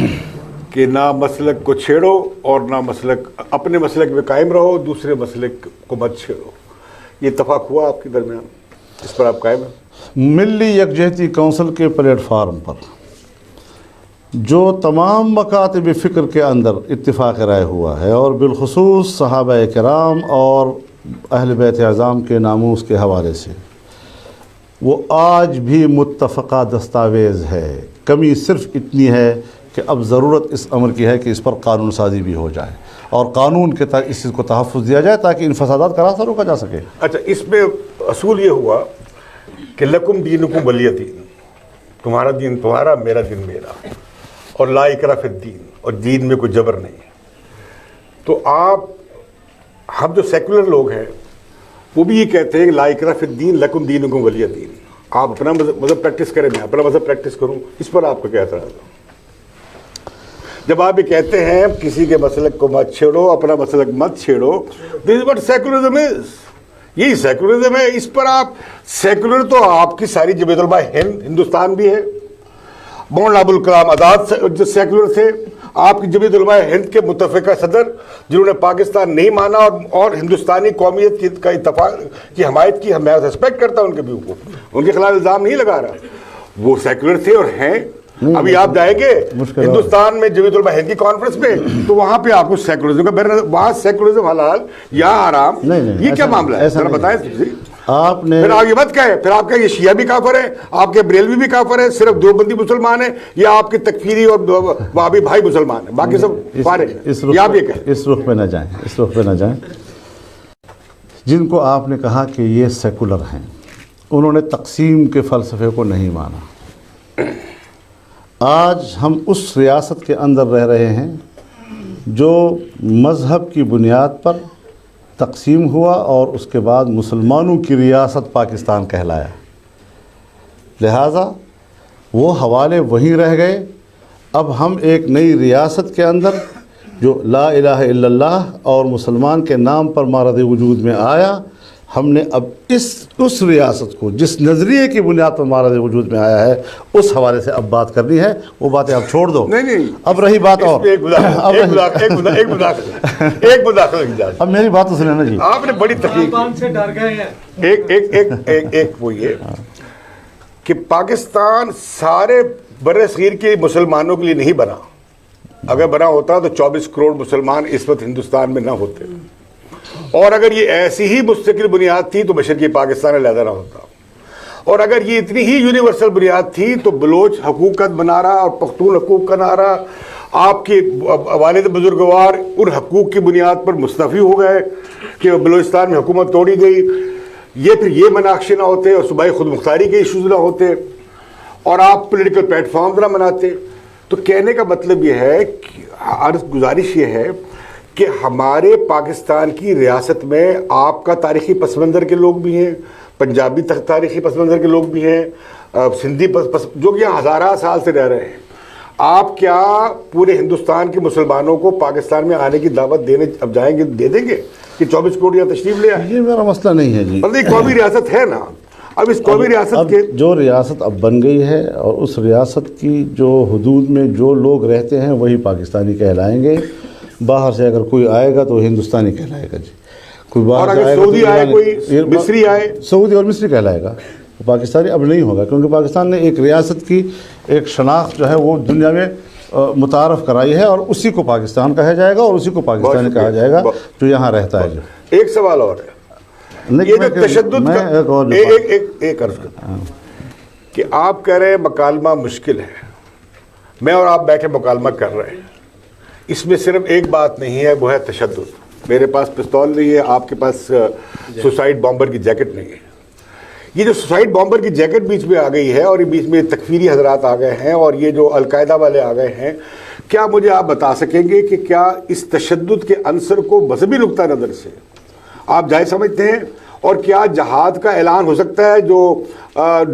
A: کہ نہ مسلک کو چھیڑو اور نہ مسلک، اپنے مسلک میں قائم رہو، دوسرے مسلک کو مت چھیڑو۔ یہ اتفاق ہوا آپ کے درمیان، اس پر آپ قائم ہیں؟
B: ملی یکجہتی کونسل کے پلیٹ فارم پر جو تمام مکاتب فکر کے اندر اتفاق رائے ہوا ہے، اور بالخصوص صحابہ کرام اور اہل بیت اعظام کے ناموس کے حوالے سے، وہ آج بھی متفقہ دستاویز ہے۔ کمی صرف اتنی ہے کہ اب ضرورت اس امر کی ہے کہ اس پر قانون سازی بھی ہو جائے اور قانون کے تحت اس چیز کو تحفظ دیا جائے تاکہ ان فسادات کا راستہ روکا جا سکے۔
A: اچھا، اس میں اصول یہ ہوا کہ لکم دینکم ولی دین، تمہارا دین تمہارا، میرا دین میرا، اور لا اکراہ فی الدین، اور دین میں کوئی جبر نہیں ہے۔ تو ہم جو سیکولر لوگ ہیں وہ بھی یہ کہتے ہیں کہ لا اکراہ فی الدین لکم دینکم ولی دین، آپ اپنا مذہب پریکٹس کریں، میں اپنا مذہب پریکٹس کروں۔ اس پر آپ کا کیا اعتراض ہے؟ جب آپ یہ کہتے ہیں کسی کے مسلک کو مت چھیڑو، اپنا مسلک مت چھیڑو، دس از واٹ سیکولرزم از، یہی سیکولرزم ہے۔ اس پر آپ سیکولر تو آپ کی ساری جمعیت علماء ہند، ہندوستان بھی ہے، مولانا ابوالکلام آزاد جو سیکولر تھے، آپ کی جمعیت علماء ہند کے متفقہ صدر جنہوں نے پاکستان نہیں مانا اور ہندوستانی قومیت کا اتفاق کی حمایت کی، میں ریسپیکٹ کرتا ہوں ان کے بھی اوپر، ان کے خلاف الزام نہیں لگا رہا، وہ سیکولر تھے اور ہیں، ابھی آپ جائیں گے
B: مشکل
A: ہندوستان میں جمیعت علماء ہند کی کانفرنس میں تو وہاں پہ آپ کو سیکولرزم کا وہاں سیکولرزم حلال یا حرام، یہ کیا معاملہ ہے ذرا بتائیں
B: آپ نے.
A: پھر آپ یہ مت کہیں پھر آپ کہ یہ شیعہ بھی کافر ہیں، آپ کے بریلوی بھی کافر ہیں، صرف دیوبندی مسلمان ہیں، یا آپ کے تکفیری اور وہابی بھائی مسلمان ہیں، باقی سب فارغ ہیں، یا آپ یہ کہیں.
B: اس رخ پہ نہ جائیں، اس رخ پہ نہ جائیں. جن کو آپ نے کہا کہ یہ سیکولر ہیں، انہوں نے تقسیم کے فلسفے کو نہیں مانا. آج ہم اس ریاست کے اندر رہ رہے ہیں جو مذہب کی بنیاد پر تقسیم ہوا اور اس کے بعد مسلمانوں کی ریاست پاکستان کہلایا. لہٰذا وہ حوالے وہیں رہ گئے. اب ہم ایک نئی ریاست کے اندر جو لا الہ الا اللہ اور مسلمان کے نام پر مارد وجود میں آیا، ہم نے اب اس ریاست کو جس نظریے کی بنیاد پر مارد وجود میں آیا ہے اس حوالے سے اب بات کرنی ہے. وہ باتیں آپ چھوڑ دو.
A: نہیں
B: اب رہی بات اور
A: ایک مداخلت،
B: اب میری بات تو سنیں نا جی.
A: آپ نے بڑی تحقیق
C: سے ڈر گئے ہیں.
A: ایک وہ یہ کہ پاکستان سارے بر صغیر کے مسلمانوں کے لیے نہیں بنا. اگر بنا ہوتا تو 24 کروڑ مسلمان اس وقت ہندوستان میں نہ ہوتے، اور اگر یہ ایسی ہی مستقل بنیاد تھی تو مشرقی پاکستان علیحدہ نہ ہوتا، اور اگر یہ اتنی ہی یونیورسل بنیاد تھی تو بلوچ حقوق کا نعرہ اور پختون حقوق کا نعرہ، آپ کے والد بزرگوار ان حقوق کی بنیاد پر مستعفی ہو گئے کہ بلوچستان میں حکومت توڑی گئی، یہ پھر یہ مناقشے نہ ہوتے اور صوبائی خود مختاری کے ایشوز نہ ہوتے، اور آپ پولیٹیکل پلیٹ فارم نہ بناتے. تو کہنے کا مطلب یہ ہے کہ عرض گزارش یہ ہے کہ ہمارے پاکستان کی ریاست میں آپ کا تاریخی پس منظر کے لوگ بھی ہیں، پنجابی تاریخی پس منظر کے لوگ بھی ہیں، سندھی جو کہ یہاں ہزارہ سال سے رہ رہے ہیں. آپ کیا پورے ہندوستان کے مسلمانوں کو پاکستان میں آنے کی دعوت دینے اب جائیں گے، دے دیں گے کہ 24 کروڑ یہاں تشریف لے آئیں؟
B: یہ میرا مسئلہ نہیں ہے جی.
A: مطلب قومی ریاست ہے نا. اب اس قومی ریاست کے
B: جو ریاست اب بن گئی ہے اور اس ریاست کی جو حدود میں جو لوگ رہتے ہیں وہی پاکستانی کہلائیں گے. باہر سے اگر کوئی آئے گا تو ہندوستانی کہلائے گا جی. کوئی باہر
A: اور اگر سعودی آئے، کوئی مصری آئے،
B: سعودی اور مصری کہلائے گا. پاکستانی اب نہیں ہوگا، کیونکہ پاکستان نے ایک ریاست کی ایک شناخت جو ہے وہ دنیا میں متعارف کرائی ہے، اور اسی کو پاکستان کہا جائے گا اور اسی کو پاکستانی کہا جائے گا جو یہاں رہتا ہے. جو
A: ایک سوال اور ہے، یہ جو تشدد ایک عرض کرتا ہوں کہ آپ کہہ رہے ہیں مکالمہ مشکل ہے، میں اور آپ بیٹھے مکالمہ کر رہے ہیں، اس میں صرف ایک بات نہیں ہے، وہ ہے تشدد. میرے پاس پستول نہیں ہے، آپ کے پاس سوسائڈ بامبر کی جیکٹ نہیں ہے. یہ جو سوسائڈ بامبر کی جیکٹ بیچ میں آ گئی ہے اور یہ بیچ میں تکفیری حضرات آ گئے ہیں اور یہ جو القاعدہ والے آ گئے ہیں، کیا مجھے آپ بتا سکیں گے کہ کیا اس تشدد کے عنصر کو مذہبی نقطہ نظر سے آپ جائز سمجھتے ہیں؟ اور کیا جہاد کا اعلان ہو سکتا ہے؟ جو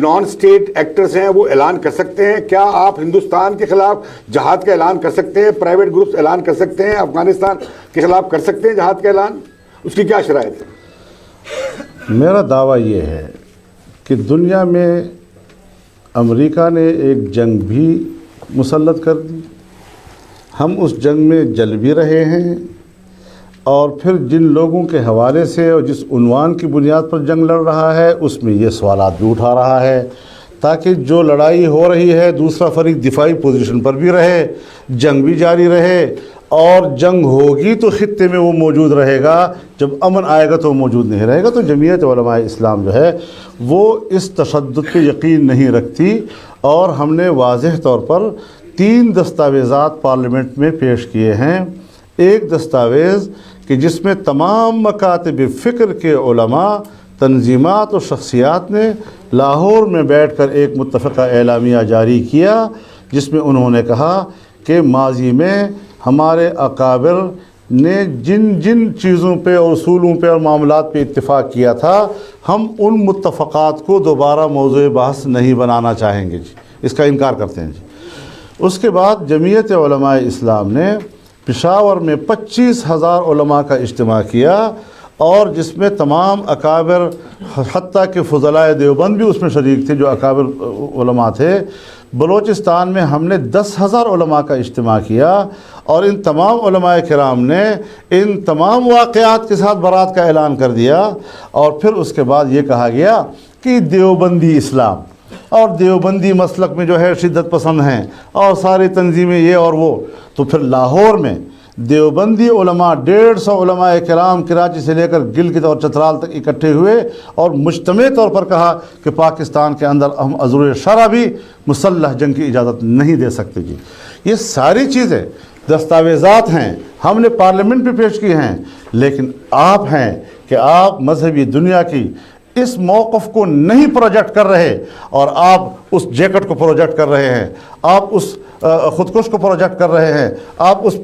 A: نان اسٹیٹ ایکٹرز ہیں وہ اعلان کر سکتے ہیں؟ کیا آپ ہندوستان کے خلاف جہاد کا اعلان کر سکتے ہیں؟ پرائیویٹ گروپس اعلان کر سکتے ہیں؟ افغانستان کے خلاف کر سکتے ہیں جہاد کا اعلان؟ اس کی کیا شرائط ہے؟
B: میرا دعویٰ یہ ہے کہ دنیا میں امریکہ نے ایک جنگ بھی مسلط کر دی، ہم اس جنگ میں جل بھی رہے ہیں، اور پھر جن لوگوں کے حوالے سے اور جس عنوان کی بنیاد پر جنگ لڑ رہا ہے اس میں یہ سوالات بھی اٹھا رہا ہے تاکہ جو لڑائی ہو رہی ہے دوسرا فریق دفاعی پوزیشن پر بھی رہے، جنگ بھی جاری رہے، اور جنگ ہوگی تو خطے میں وہ موجود رہے گا، جب امن آئے گا تو وہ موجود نہیں رہے گا. تو جمعیت علماء اسلام جو ہے وہ اس تشدد پہ یقین نہیں رکھتی، اور ہم نے واضح طور پر 3 دستاویزات پارلیمنٹ میں پیش کیے ہیں. ایک دستاویز کہ جس میں تمام مکاتب فکر کے علماء، تنظیمات اور شخصیات نے لاہور میں بیٹھ کر ایک متفقہ اعلامیہ جاری کیا، جس میں انہوں نے کہا کہ ماضی میں ہمارے اکابر نے جن جن چیزوں پہ اور اصولوں پہ اور معاملات پہ اتفاق کیا تھا، ہم ان متفقات کو دوبارہ موضوع بحث نہیں بنانا چاہیں گے جی، اس کا انکار کرتے ہیں جی. اس کے بعد جمعیت علماء اسلام نے پشاور میں 25,000 علماء کا اجتماع کیا، اور جس میں تمام اکابر، حتیٰ کہ فضلاء دیوبند بھی اس میں شریک تھے جو اکابر علماء تھے. بلوچستان میں ہم نے 10,000 علماء کا اجتماع کیا، اور ان تمام علماء کرام نے ان تمام واقعات کے ساتھ برات کا اعلان کر دیا. اور پھر اس کے بعد یہ کہا گیا کہ دیوبندی اسلام اور دیوبندی مسلک میں جو ہے شدت پسند ہیں اور ساری تنظیمیں یہ اور وہ. تو پھر لاہور میں دیوبندی علماء 150 علماء کرام کراچی سے لے کر گلگت اور چترال تک اکٹھے ہوئے اور مجتمع طور پر کہا کہ پاکستان کے اندر ہم عذر شرع بھی مسلح جنگ کی اجازت نہیں دے سکتے. جی یہ ساری چیزیں دستاویزات ہیں, ہم نے پارلیمنٹ پہ پیش کی ہیں, لیکن آپ ہیں کہ آپ مذہبی دنیا کی اس موقف کو نہیں پروجیکٹ کر رہے اور آپ اس جیکٹ کو پروجیکٹ کر رہے ہیں, آپ اس خودکش کو پروجیکٹ کر رہے ہیں, آپ اس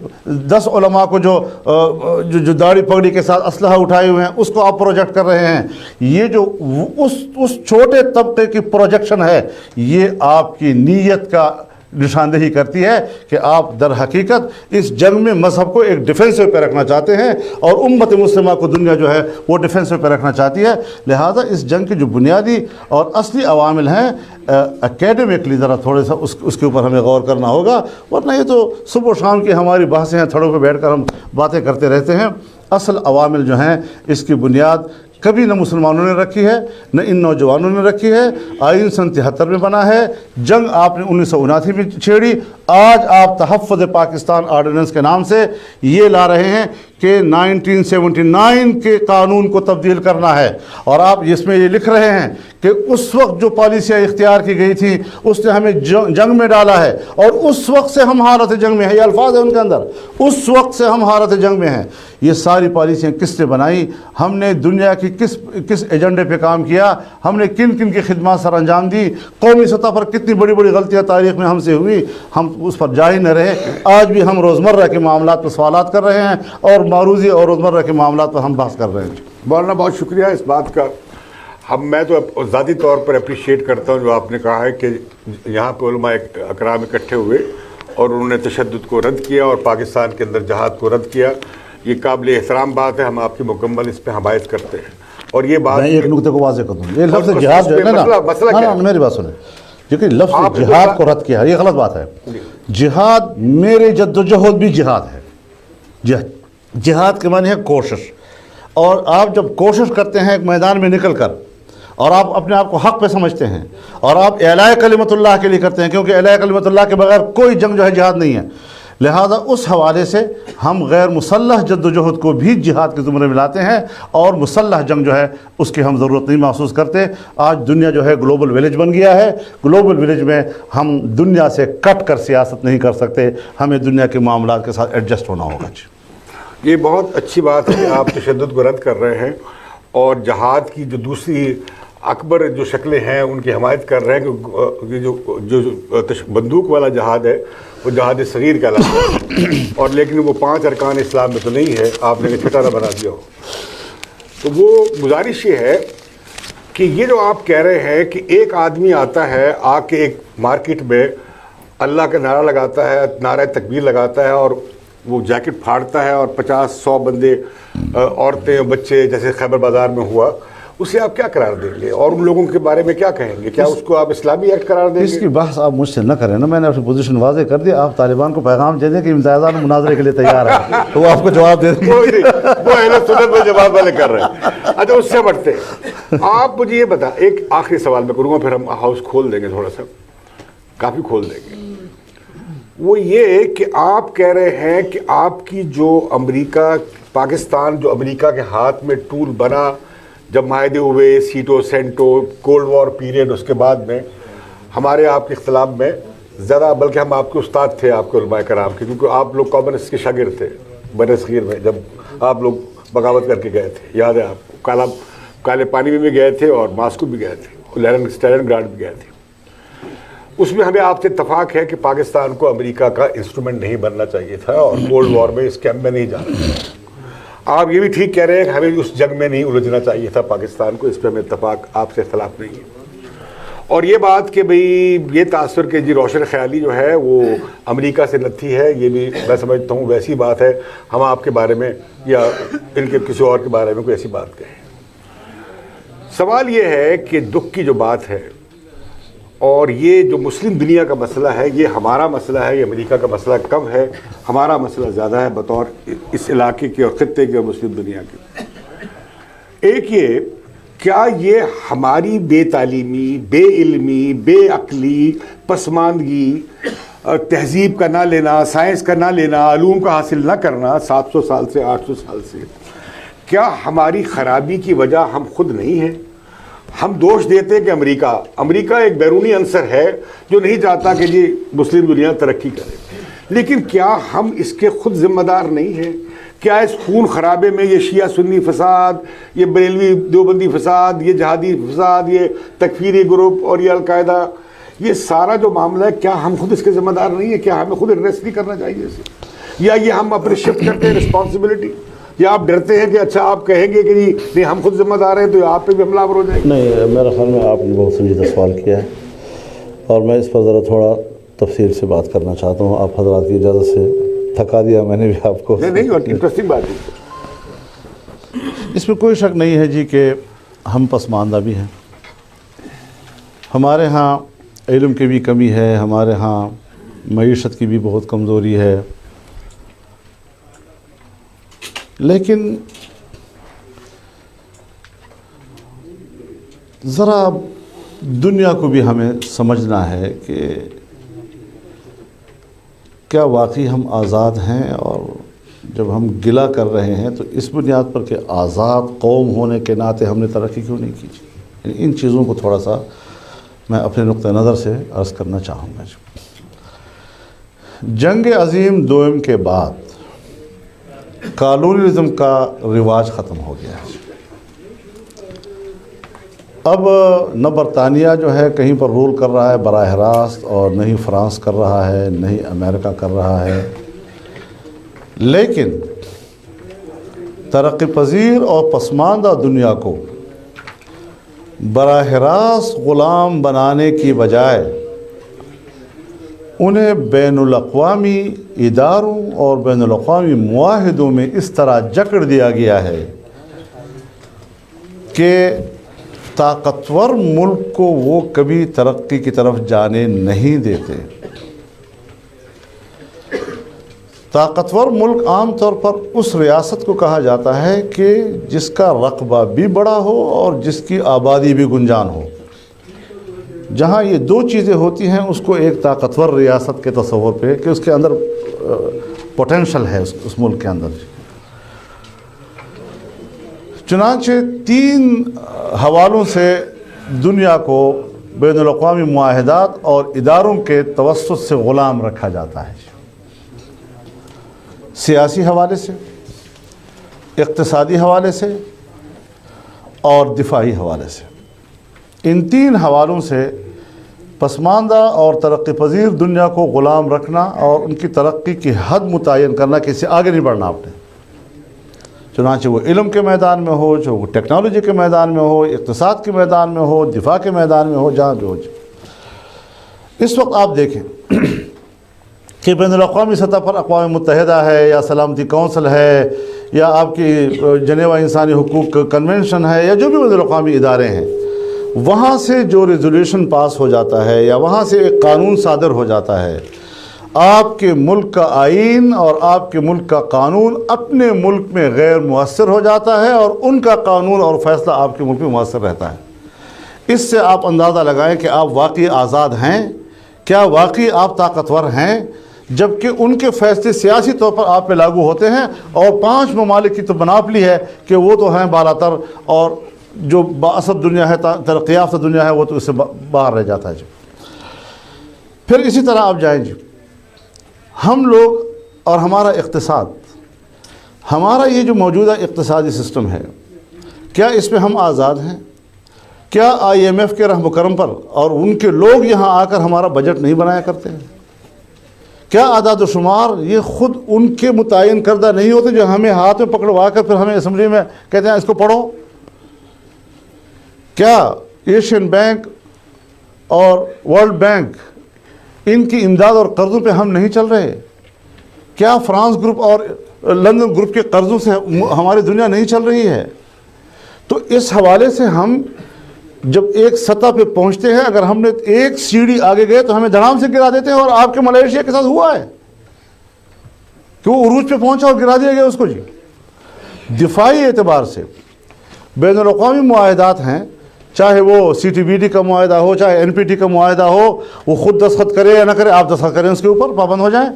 B: 10 علماء کو جو داڑھی پگڑی کے ساتھ اسلحہ اٹھائے ہوئے ہیں اس کو آپ پروجیکٹ کر رہے ہیں. یہ جو اس چھوٹے طبقے کی پروجیکشن ہے, یہ آپ کی نیت کا نشاندہی کرتی ہے کہ آپ در حقیقت اس جنگ میں مذہب کو ایک ڈیفینسو پہ رکھنا چاہتے ہیں اور امت مسلمہ کو دنیا جو ہے وہ ڈیفینسو پہ رکھنا چاہتی ہے. لہٰذا اس جنگ کے جو بنیادی اور اصلی عوامل ہیں اکیڈمکلی ذرا تھوڑے سا اس کے اوپر ہمیں غور کرنا ہوگا, ورنہ یہ تو صبح و شام کی ہماری بحثیں ہیں, تھڑوں پہ بیٹھ کر ہم باتیں کرتے رہتے ہیں. اصل عوامل جو ہیں اس کی بنیاد کبھی نہ مسلمانوں نے رکھی ہے نہ ان نوجوانوں نے رکھی ہے. آئین سن 73 میں بنا ہے, جنگ آپ نے 1979 میں چھیڑی, آج آپ تحفظ پاکستان آرڈیننس کے نام سے یہ لا رہے ہیں کہ 1979 کے قانون کو تبدیل کرنا ہے, اور آپ اس میں یہ لکھ رہے ہیں کہ اس وقت جو پالیسیاں اختیار کی گئی تھیں اس نے ہمیں جنگ میں ڈالا ہے اور اس وقت سے ہم حالت جنگ میں ہیں. یہ الفاظ ہیں ان کے اندر, اس وقت سے ہم حالت جنگ میں ہیں. یہ ساری پالیسیاں کس نے بنائی, ہم نے دنیا کی کس ایجنڈے پہ کام کیا, ہم نے کن کن کی خدمات سر انجام دی, قومی سطح پر کتنی بڑی بڑی غلطیاں تاریخ میں ہم سے ہوئی, ہم اس پر جا ہی نہ رہے. آج بھی ہم روزمرہ کے معاملات پر سوالات کر رہے ہیں اور معروضی اور روزمرہ کے معاملات پر ہم بحث کر رہے ہیں.
A: مولانا بہت شکریہ اس بات کا. میں تو ذاتی طور پر اپریشیٹ کرتا ہوں جو آپ نے کہا ہے کہ یہاں پہ علماء اکرام اکٹھے ہوئے اور انہوں نے تشدد کو رد کیا اور پاکستان کے اندر جہاد کو رد کیا. یہ قابل احترام بات ہے, ہم آپ کی مکمل اس پہ حمایت کرتے ہیں. اور یہ بات
B: میں ایک نقطے کو واضح کر دوں, یہ لفظ جہاد جو ہے نا, میری بات سنیں, کیونکہ لفظ جہاد کو رد کیا یہ غلط بات ہے. جہاد میرے جدوجہد بھی جہاد ہے. جہاد کے معنی ہے کوشش, اور آپ جب کوشش کرتے ہیں ایک میدان میں نکل کر اور آپ اپنے آپ کو حق پہ سمجھتے ہیں اور آپ اعلاء کلمت اللہ کے لیے کرتے ہیں, کیونکہ اعلاء کلمت اللہ کے بغیر کوئی جنگ جو ہے جہاد نہیں ہے. لہذا اس حوالے سے ہم غیر مسلح جد و جہد کو بھی جہاد کے زمرے میں لاتے ہیں اور مسلح جنگ جو ہے اس کی ہم ضرورت نہیں محسوس کرتے. آج دنیا جو ہے گلوبل ولیج بن گیا ہے. گلوبل ولیج میں ہم دنیا سے کٹ کر سیاست نہیں کر سکتے, ہمیں دنیا کے معاملات کے ساتھ ایڈجسٹ ہونا ہوگا.
A: یہ بہت اچھی بات ہے کہ آپ تشدد کو رد کر رہے ہیں اور جہاد کی جو دوسری اکبر جو شکلیں ہیں ان کی حمایت کر رہے ہیں کہ جو بندوق والا جہاد ہے وہ جہاد صغیر کہلاتا ہے, اور لیکن وہ 5 ارکان اسلام میں تو نہیں ہے, آپ نے چھٹا نہ بنا دیا ہو. تو وہ گزارش یہ ہے کہ یہ جو آپ کہہ رہے ہیں کہ ایک آدمی آتا ہے آ کے ایک مارکیٹ میں اللہ کا نعرہ لگاتا ہے, نعرہ تکبیر لگاتا ہے اور وہ جیکٹ پھاڑتا ہے اور 50-100 بندے عورتیں بچے جیسے خیبر بازار میں ہوا, اسے آپ کیا قرار دیں گے اور ان لوگوں کے بارے میں کیا کہیں گے؟ کیا اس کو آپ اسلامی ایکٹ قرار دیں گے؟
B: اس کی بحث آپ مجھ سے نہ کریں نا, میں نے اپنی پوزیشن واضح کر دی. آپ طالبان کو پیغام دے دیں کہ امتیازات مناظرے کے لیے تیار ہے, تو وہ آپ کو جواب دے دیں گے.
A: وہ اہل سنت میں جواب والے کر رہے ہیں. اچھا اس سے بڑھتے ہیں, آپ مجھے یہ بتا, ایک آخری سوال میں کروں گا پھر ہم ہاؤس کھول دیں گے, تھوڑا سا کافی کھول دیں گے. وہ یہ کہ آپ کہہ رہے ہیں کہ آپ کی جو امریکہ پاکستان جو امریکہ کے ہاتھ میں ٹول بنا جب معاہدے ہوئے سیٹو سینٹو کولڈ وار پیریڈ, اس کے بعد میں ہمارے آپ کے اختلاف میں زیادہ, بلکہ ہم آپ کے استاد تھے آپ کے علماء کرام کے, کیونکہ آپ لوگ کامنسٹ کے شاگرد تھے بر صغیر میں جب آپ لوگ بغاوت کر کے گئے تھے, یاد ہے آپ کو, کالے پانی میں بھی گئے تھے اور ماسکو بھی گئے تھے, اسٹالن گراڈ بھی گئے تھے. اس میں ہمیں آپ سے اتفاق ہے کہ پاکستان کو امریکہ کا انسٹرومنٹ نہیں بننا چاہیے تھا اور کولڈ وار میں اس کیمپ میں نہیں جانا چاہیے. آپ یہ بھی ٹھیک کہہ رہے ہیں کہ ہمیں اس جنگ میں نہیں الجھنا چاہیے تھا پاکستان کو, اس پہ ہمیں اتفاق آپ سے اختلاف نہیں ہے. اور یہ بات کہ بھئی یہ تاثر کہ جی روشن خیالی جو ہے وہ امریکہ سے نتھی ہے, یہ بھی میں سمجھتا ہوں ویسی بات ہے, ہم آپ کے بارے میں یا ان کے کسی اور کے بارے میں کوئی ایسی بات کہیں. سوال یہ ہے کہ دکھ کی جو بات ہے اور یہ جو مسلم دنیا کا مسئلہ ہے, یہ ہمارا مسئلہ ہے, یہ امریکہ کا مسئلہ کم ہے, ہمارا مسئلہ زیادہ ہے بطور اس علاقے کے اور خطے کے اور مسلم دنیا کے. ایک یہ کیا یہ ہماری بے تعلیمی، بے علمی، بے عقلی، پسماندگی، تہذیب کا نہ لینا، سائنس کا نہ لینا، علوم کا حاصل نہ کرنا 700 سال سے 800 سال سے، کیا ہماری خرابی کی وجہ ہم خود نہیں ہیں؟ ہم دوش دیتے ہیں کہ امریکہ ایک بیرونی عنصر ہے جو نہیں چاہتا کہ جی مسلم دنیا ترقی کرے، لیکن کیا ہم اس کے خود ذمہ دار نہیں ہیں؟ کیا اس خون خرابے میں یہ شیعہ سنی فساد، یہ بریلوی دیوبندی فساد، یہ جہادی فساد، یہ تکفیری گروپ اور یہ القاعدہ، یہ سارا جو معاملہ ہے، کیا ہم خود اس کے ذمہ دار نہیں ہیں؟ کیا ہمیں خود ایڈریس نہیں کرنا چاہیے اسے؟ یا یہ ہم اپنے شفٹ کرتے ہیں رسپانسبلٹی، یا آپ ڈرتے ہیں کہ اچھا آپ کہیں گے کہ نہیں ہم خود ذمہ دار ہیں تو آپ پہ بھی حملہ آور ہو جائے گا؟
B: نہیں، میرا خیال میں آپ نے بہت سنجیدہ سوال کیا ہے، اور میں اس پر ذرا تھوڑا تفصیل سے بات کرنا چاہتا ہوں، آپ حضرات کی اجازت سے۔ تھکا دیا میں نے بھی آپ کو؟
A: نہیں، انٹرسٹنگ بات ہے۔
B: اس میں کوئی شک نہیں ہے جی کہ ہم پسماندہ بھی ہیں، ہمارے ہاں علم کی بھی کمی ہے، ہمارے ہاں معیشت کی بھی بہت کمزوری ہے، لیکن ذرا دنیا کو بھی ہمیں سمجھنا ہے کہ کیا واقعی ہم آزاد ہیں، اور جب ہم گلہ کر رہے ہیں تو اس بنیاد پر کہ آزاد قوم ہونے کے ناطے ہم نے ترقی کیوں نہیں کی؟ یعنی ان چیزوں کو تھوڑا سا میں اپنے نقطہ نظر سے عرض کرنا چاہوں گا۔ جنگ عظیم دوم کے بعد کالونیلزم کا رواج ختم ہو گیا ہے۔ اب نہ برطانیہ جو ہے کہیں پر رول کر رہا ہے براہ راست، اور نہ ہی فرانس کر رہا ہے، نہ ہی امریکہ کر رہا ہے، لیکن ترقی پذیر اور پسماندہ دنیا کو براہ راست غلام بنانے کی بجائے انہیں بین الاقوامی اداروں اور بین الاقوامی معاہدوں میں اس طرح جکڑ دیا گیا ہے کہ طاقتور ملک کو وہ کبھی ترقی کی طرف جانے نہیں دیتے۔ طاقتور ملک عام طور پر اس ریاست کو کہا جاتا ہے کہ جس کا رقبہ بھی بڑا ہو اور جس کی آبادی بھی گنجان ہو۔ جہاں یہ دو چیزیں ہوتی ہیں اس کو ایک طاقتور ریاست کے تصور پہ کہ اس کے اندر پوٹینشل ہے اس ملک کے اندر۔ چنانچہ 3 حوالوں سے دنیا کو بین الاقوامی معاہدات اور اداروں کے توسط سے غلام رکھا جاتا ہے، سیاسی حوالے سے، اقتصادی حوالے سے اور دفاعی حوالے سے۔ ان 3 حوالوں سے پسماندہ اور ترقی پذیر دنیا کو غلام رکھنا اور ان کی ترقی کی حد متعین کرنا کہ اس سے آگے نہیں بڑھنا آپ نے، چنانچہ وہ علم کے میدان میں ہو، جو ٹیکنالوجی کے میدان میں ہو، اقتصاد کے میدان میں ہو، دفاع کے میدان میں ہو، جہاں بھی ہو۔ اس وقت آپ دیکھیں کہ بین الاقوامی سطح پر اقوام متحدہ ہے یا سلامتی کونسل ہے یا آپ کی جنیوا انسانی حقوق کنونشن ہے یا جو بھی بین الاقوامی ادارے ہیں، وہاں سے جو ریزولوشن پاس ہو جاتا ہے یا وہاں سے ایک قانون صادر ہو جاتا ہے، آپ کے ملک کا آئین اور آپ کے ملک کا قانون اپنے ملک میں غیر مؤثر ہو جاتا ہے اور ان کا قانون اور فیصلہ آپ کے ملک میں مؤثر رہتا ہے۔ اس سے آپ اندازہ لگائیں کہ آپ واقعی آزاد ہیں، کیا واقعی آپ طاقتور ہیں، جبکہ ان کے فیصلے سیاسی طور پر آپ پہ لاگو ہوتے ہیں، اور 5 ممالک کی تو مناپلی ہے کہ وہ تو ہیں بالاتر، اور جو بااثر دنیا ہے، ترقی یافتہ دنیا ہے، وہ تو اس سے باہر رہ جاتا ہے جی۔ پھر اسی طرح آپ جائیں جی، ہم لوگ اور ہمارا اقتصاد، ہمارا یہ جو موجودہ اقتصادی سسٹم ہے، کیا اس میں ہم آزاد ہیں؟ کیا IMF کے رحم و کرم پر اور ان کے لوگ یہاں آ کر ہمارا بجٹ نہیں بنایا کرتے ہیں؟ کیا اعداد و شمار یہ خود ان کے متعین کردہ نہیں ہوتے جو ہمیں ہاتھ میں پکڑوا کر پھر ہمیں اسمبلی میں کہتے ہیں اس کو پڑھو؟ کیا ایشین بینک اور ورلڈ بینک ان کی امداد اور قرضوں پہ ہم نہیں چل رہے؟ کیا فرانس گروپ اور لندن گروپ کے قرضوں سے ہماری دنیا نہیں چل رہی ہے؟ تو اس حوالے سے ہم جب ایک سطح پہ پہنچتے ہیں، اگر ہم نے ایک سیڑھی آگے گئے تو ہمیں دھڑام سے گرا دیتے ہیں، اور آپ کے ملیشیا کے ساتھ ہوا ہے کہ وہ عروج پہ پہنچا اور گرا دیا گیا اس کو جی۔ دفاعی اعتبار سے بین الاقوامی معاہدات ہیں، چاہے وہ CTBT کا معاہدہ ہو، چاہے NPT کا معاہدہ ہو، وہ خود دستخط کرے یا نہ کرے، آپ دستخط کریں اس کے اوپر، پابند ہو جائیں۔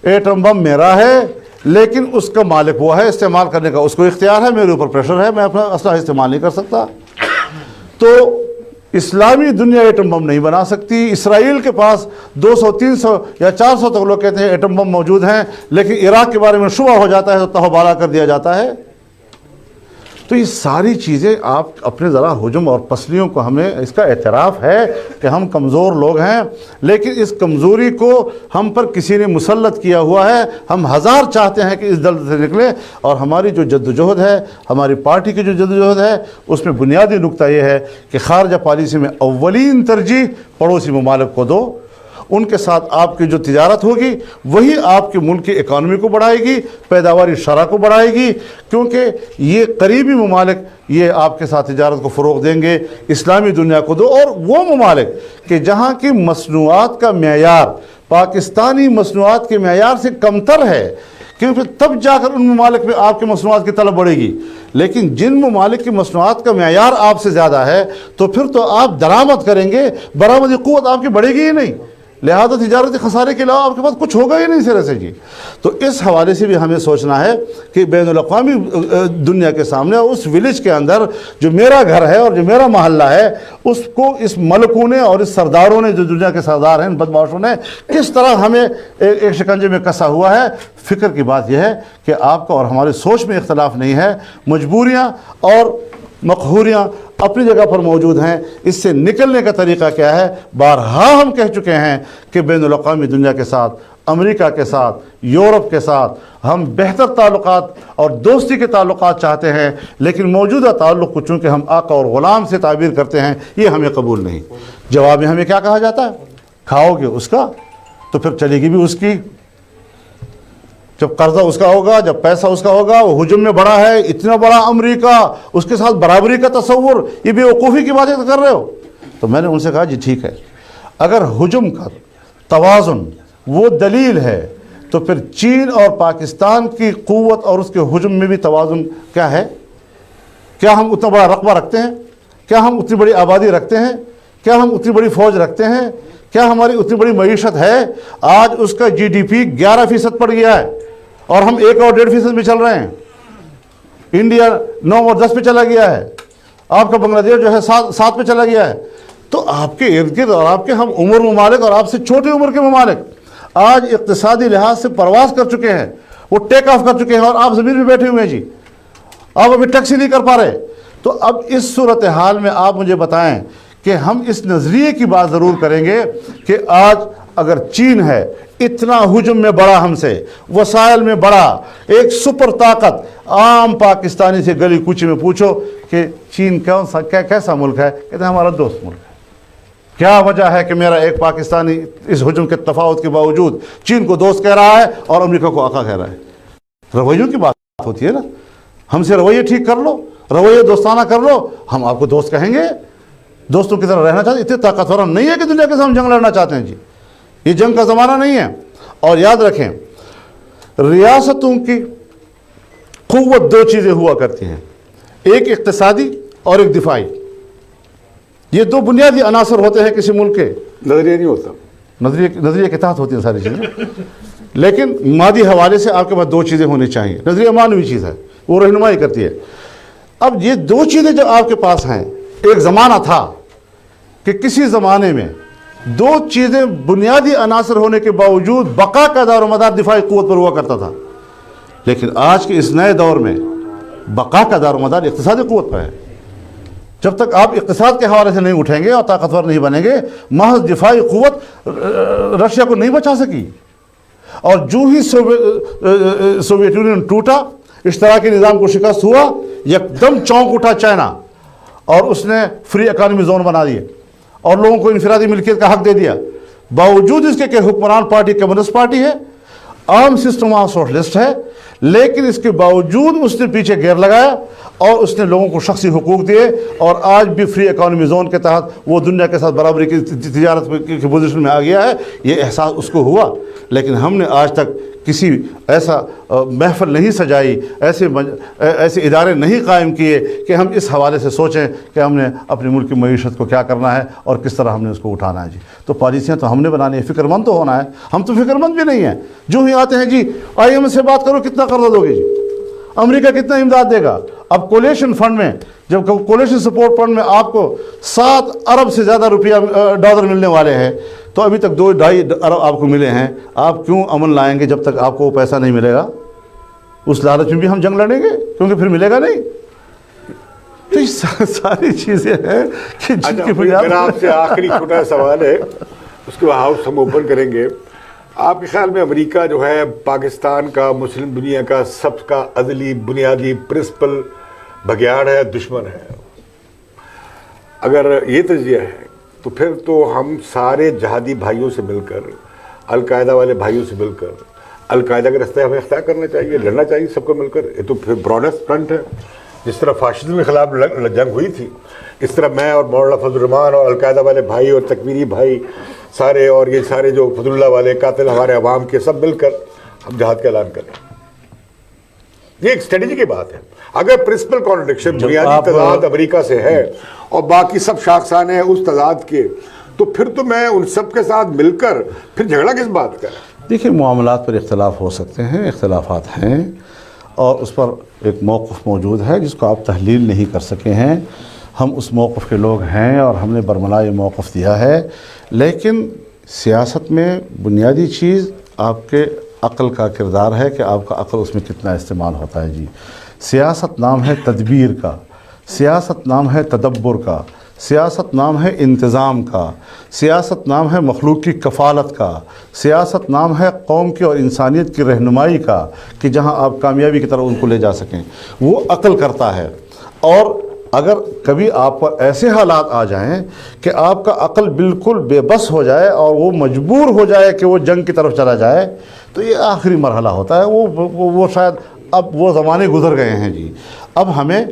B: ایٹم بم میرا ہے لیکن اس کا مالک وہ ہے، استعمال کرنے کا اس کو اختیار ہے، میرے اوپر پریشر ہے، میں اپنا اسلحہ استعمال نہیں کر سکتا۔ تو اسلامی دنیا ایٹم بم نہیں بنا سکتی۔ اسرائیل کے پاس 200 300 یا 400 تک لوگ کہتے ہیں ایٹم بم موجود ہیں، لیکن عراق کے بارے میں شبہ ہو جاتا ہے تو تہوبالا کر دیا جاتا ہے۔ تو یہ ساری چیزیں آپ اپنے ذرا حجم اور پسلیوں کو، ہمیں اس کا اعتراف ہے کہ ہم کمزور لوگ ہیں، لیکن اس کمزوری کو ہم پر کسی نے مسلط کیا ہوا ہے۔ ہم ہزار چاہتے ہیں کہ اس دلدل سے نکلے، اور ہماری جو جدوجہد ہے، ہماری پارٹی کی جو جدوجہد ہے، اس میں بنیادی نقطہ یہ ہے کہ خارجہ پالیسی میں اولین ترجیح پڑوسی ممالک کو دو۔ ان کے ساتھ آپ کی جو تجارت ہوگی وہی آپ کے ملک کی اکانومی کو بڑھائے گی، پیداواری شرح کو بڑھائے گی، کیونکہ یہ قریبی ممالک یہ آپ کے ساتھ تجارت کو فروغ دیں گے۔ اسلامی دنیا کو دو، اور وہ ممالک کہ جہاں کی مصنوعات کا معیار پاکستانی مصنوعات کے معیار سے کمتر ہے، کیونکہ تب جا کر ان ممالک میں آپ کے مصنوعات کی طلب بڑھے گی۔ لیکن جن ممالک کی مصنوعات کا معیار آپ سے زیادہ ہے تو پھر تو آپ درآمد کریں گے، برآمدی قوت آپ کی بڑھے گی ہی نہیں، لہذا تجارتی خسارے کے علاوہ آپ کے پاس کچھ ہوگا ہی نہیں سرے سے جی۔ تو اس حوالے سے بھی ہمیں سوچنا ہے کہ بین الاقوامی دنیا کے سامنے اس ولیج کے اندر جو میرا گھر ہے اور جو میرا محلہ ہے، اس کو اس ملکوں نے اور اس سرداروں نے، جو دنیا کے سردار ہیں، بدماشوں نے کس طرح ہمیں ایک شکنجے میں کسا ہوا ہے۔ فکر کی بات یہ ہے کہ آپ کا اور ہماری سوچ میں اختلاف نہیں ہے، مجبوریاں اور مقہوریاں اپنی جگہ پر موجود ہیں۔ اس سے نکلنے کا طریقہ کیا ہے؟ بارہا ہم کہہ چکے ہیں کہ بین الاقوامی دنیا کے ساتھ، امریکہ کے ساتھ، یورپ کے ساتھ ہم بہتر تعلقات اور دوستی کے تعلقات چاہتے ہیں، لیکن موجودہ تعلق کو چونکہ ہم آقا اور غلام سے تعبیر کرتے ہیں، یہ ہمیں قبول نہیں۔ جواب میں ہمیں کیا کہا جاتا ہے؟ کھاؤ گے اس کا تو پھر چلے گی بھی اس کی۔ جب قرضہ اس کا ہوگا، جب پیسہ اس کا ہوگا، وہ حجم میں بڑا ہے، اتنا بڑا امریکہ، اس کے ساتھ برابری کا تصور، یہ بے وقوفی کی باتیں کر رہے ہو۔ تو میں نے ان سے کہا جی ٹھیک ہے، اگر حجم کا توازن وہ دلیل ہے تو پھر چین اور پاکستان کی قوت اور اس کے حجم میں بھی توازن کیا ہے؟ کیا ہم اتنا بڑا رقبہ رکھتے ہیں؟ کیا ہم اتنی بڑی آبادی رکھتے ہیں؟ کیا ہم اتنی بڑی فوج رکھتے ہیں؟ کیا ہماری اتنی بڑی معیشت ہے؟ آج اس کا GDP 11% پڑ گیا ہے اور ہم 1 اور 1.5% میں چل رہے ہیں۔ انڈیا 9 اور 10 پہ چلا گیا ہے، آپ کا بنگلہ دیش جو ہے 7 پہ چلا گیا ہے۔ تو آپ کے ارد گرد اور آپ کے ہم عمر ممالک اور آپ سے چھوٹی عمر کے ممالک آج اقتصادی لحاظ سے پرواز کر چکے ہیں، وہ ٹیک آف کر چکے ہیں، اور آپ زمین میں بیٹھے ہوئے ہیں جی، آپ ابھی ٹیکسی نہیں کر پا رہے۔ تو اب اس صورتحال میں آپ مجھے بتائیں کہ ہم اس نظریے کی بات ضرور کریں گے کہ آج اگر چین ہے اتنا حجم میں بڑا، ہم سے وسائل میں بڑا، ایک سپر طاقت، عام پاکستانی سے گلی کوچے میں پوچھو کہ چین کیسا ملک ہے، کہتے ہیں ہمارا دوست ملک ہے۔ کیا وجہ ہے کہ میرا ایک پاکستانی اس حجم کے تفاوت کے باوجود چین کو دوست کہہ رہا ہے اور امریکہ کو آقا کہہ رہا ہے؟ رویوں کی بات ہوتی ہے نا، ہم سے رویے ٹھیک کر لو، رویے دوستانہ کر لو، ہم آپ کو دوست کہیں گے، دوستوں کی طرح رہنا چاہتے ہیں۔ اتنے طاقتور ہم نہیں ہے کہ دنیا کے ساتھ ہم جنگ لڑنا چاہتے ہیں جی، یہ جنگ کا زمانہ نہیں ہے۔ اور یاد رکھیں، ریاستوں کی قوت 2 چیزیں ہوا کرتی ہیں، ایک اقتصادی اور ایک دفاعی۔ یہ 2 بنیادی عناصر ہوتے ہیں کسی ملک کے۔
A: نظریہ نہیں ہوتا،
B: نظریے کے تحت ہوتی ہیں ساری چیزیں، لیکن مادی حوالے سے آپ کے پاس 2 چیزیں ہونی چاہیے۔ نظریہ معنوی چیز ہے، وہ رہنمائی کرتی ہے۔ اب یہ 2 چیزیں جو آپ کے پاس ہیں، ایک زمانہ تھا کہ کسی زمانے میں 2 چیزیں بنیادی عناصر ہونے کے باوجود بقا کا دار و مدار دفاعی قوت پر ہوا کرتا تھا، لیکن آج کے اس نئے دور میں بقا کا دار و مدار اقتصادی قوت پر ہے۔ جب تک آپ اقتصاد کے حوالے سے نہیں اٹھیں گے اور طاقتور نہیں بنیں گے، محض دفاعی قوت رشیا کو نہیں بچا سکی۔ اور جو ہی سوویت یونین ٹوٹا، اشتراکی نظام کو شکست ہوا، یکدم چونک اٹھا چائنا اور اس نے فری اکانومی زون بنا دیے اور لوگوں کو انفرادی ملکیت کا حق دے دیا، باوجود اس کے کہ حکمران پارٹی کمیونسٹ پارٹی ہے، عام سسٹم آف سوشلسٹ ہے، لیکن اس کے باوجود اس نے پیچھے گیئر لگایا اور اس نے لوگوں کو شخصی حقوق دیے اور آج بھی فری اکانومی زون کے تحت وہ دنیا کے ساتھ برابری کی تجارت کی پوزیشن میں آ گیا ہے. یہ احساس اس کو ہوا, لیکن ہم نے آج تک کسی ایسا محفل نہیں سجائی, ایسے ادارے نہیں قائم کیے کہ ہم اس حوالے سے سوچیں کہ ہم نے اپنے ملک کی معیشت کو کیا کرنا ہے اور کس طرح ہم نے اس کو اٹھانا ہے. جی تو پالیسیاں تو ہم نے بنانی ہے, فکر مند تو ہونا ہے. ہم تو فکر مند بھی نہیں ہیں. جو ہی آتے ہیں جی IMF سے بات کرو, کتنا قرضہ دو گے جی, امریکہ کتنا امداد دے گا. اب کولیشن فنڈ میں, جب کولیشن سپورٹ فنڈ میں آپ کو 7 ارب سے زیادہ ڈالر ملنے والے ہیں, تو ابھی تک 2-2.5 ارب آپ کو ملے ہیں. آپ کیوں امن لائیں گے جب تک آپ کو وہ پیسہ نہیں ملے گا؟ اس لالچ میں بھی ہم جنگ لڑیں گے کیونکہ پھر ملے گا نہیں. تو یہ ساری چیزیں ہیں کہ جن کی بنیاد.
A: میرا آپ سے آخری چھوٹا سوال ہے, اس کے ہاؤس ہم اوپن کریں گے. آپ کے خیال میں امریکہ جو ہے پاکستان کا, مسلم دنیا کا سب کا ازلی بنیادی پرنسپل بگیاڑ ہے, دشمن ہے؟ اگر یہ تجزیہ ہے تو پھر تو ہم سارے جہادی بھائیوں سے مل کر, القاعدہ والے بھائیوں سے مل کر القاعدہ کا رستہ ہمیں اختیار کرنا چاہیے, لڑنا چاہیے سب کو مل کر. یہ تو پھر براڈسٹ فرنٹ ہے. جس طرح فاشزم کے خلاف جنگ ہوئی تھی, اس طرح میں اور مولانا فضل الرحمان اور القاعدہ والے بھائی اور تکویری بھائی سارے, اور یہ سارے جو فضل اللہ والے قاتل ہمارے عوام کے, سب مل کر ہم جہاد کا اعلان کریں. یہ ایک اسٹریٹجی کی بات ہے. اگر پرنسپل کانٹرڈکشن, بنیادی تضاد امریکہ سے ہے اور باقی سب شاخسان ہیں اس تضاد کے, تو پھر تو میں ان سب کے ساتھ مل کر پھر جھگڑا کس بات کا ہے؟
B: دیکھیے معاملات پر اختلاف ہو سکتے ہیں, اختلافات ہیں, اور اس پر ایک موقف موجود ہے جس کو آپ تحلیل نہیں کر سکے ہیں. ہم اس موقف کے لوگ ہیں اور ہم نے برملا یہ موقف دیا ہے. لیکن سیاست میں بنیادی چیز آپ کے عقل کا کردار ہے کہ آپ کا عقل اس میں کتنا استعمال ہوتا ہے. جی سیاست نام ہے تدبیر کا, سیاست نام ہے تدبر کا, سیاست نام ہے انتظام کا, سیاست نام ہے مخلوق کی کفالت کا, سیاست نام ہے قوم کی اور انسانیت کی رہنمائی کا کہ جہاں آپ کامیابی کی طرف ان کو لے جا سکیں. وہ عقل کرتا ہے. اور اگر کبھی آپ پر ایسے حالات آ جائیں کہ آپ کا عقل بالکل بے بس ہو جائے اور وہ مجبور ہو جائے کہ وہ جنگ کی طرف چلا جائے, تو یہ آخری مرحلہ ہوتا ہے. وہ شاید اب وہ زمانے گزر گئے ہیں. جی اب ہمیں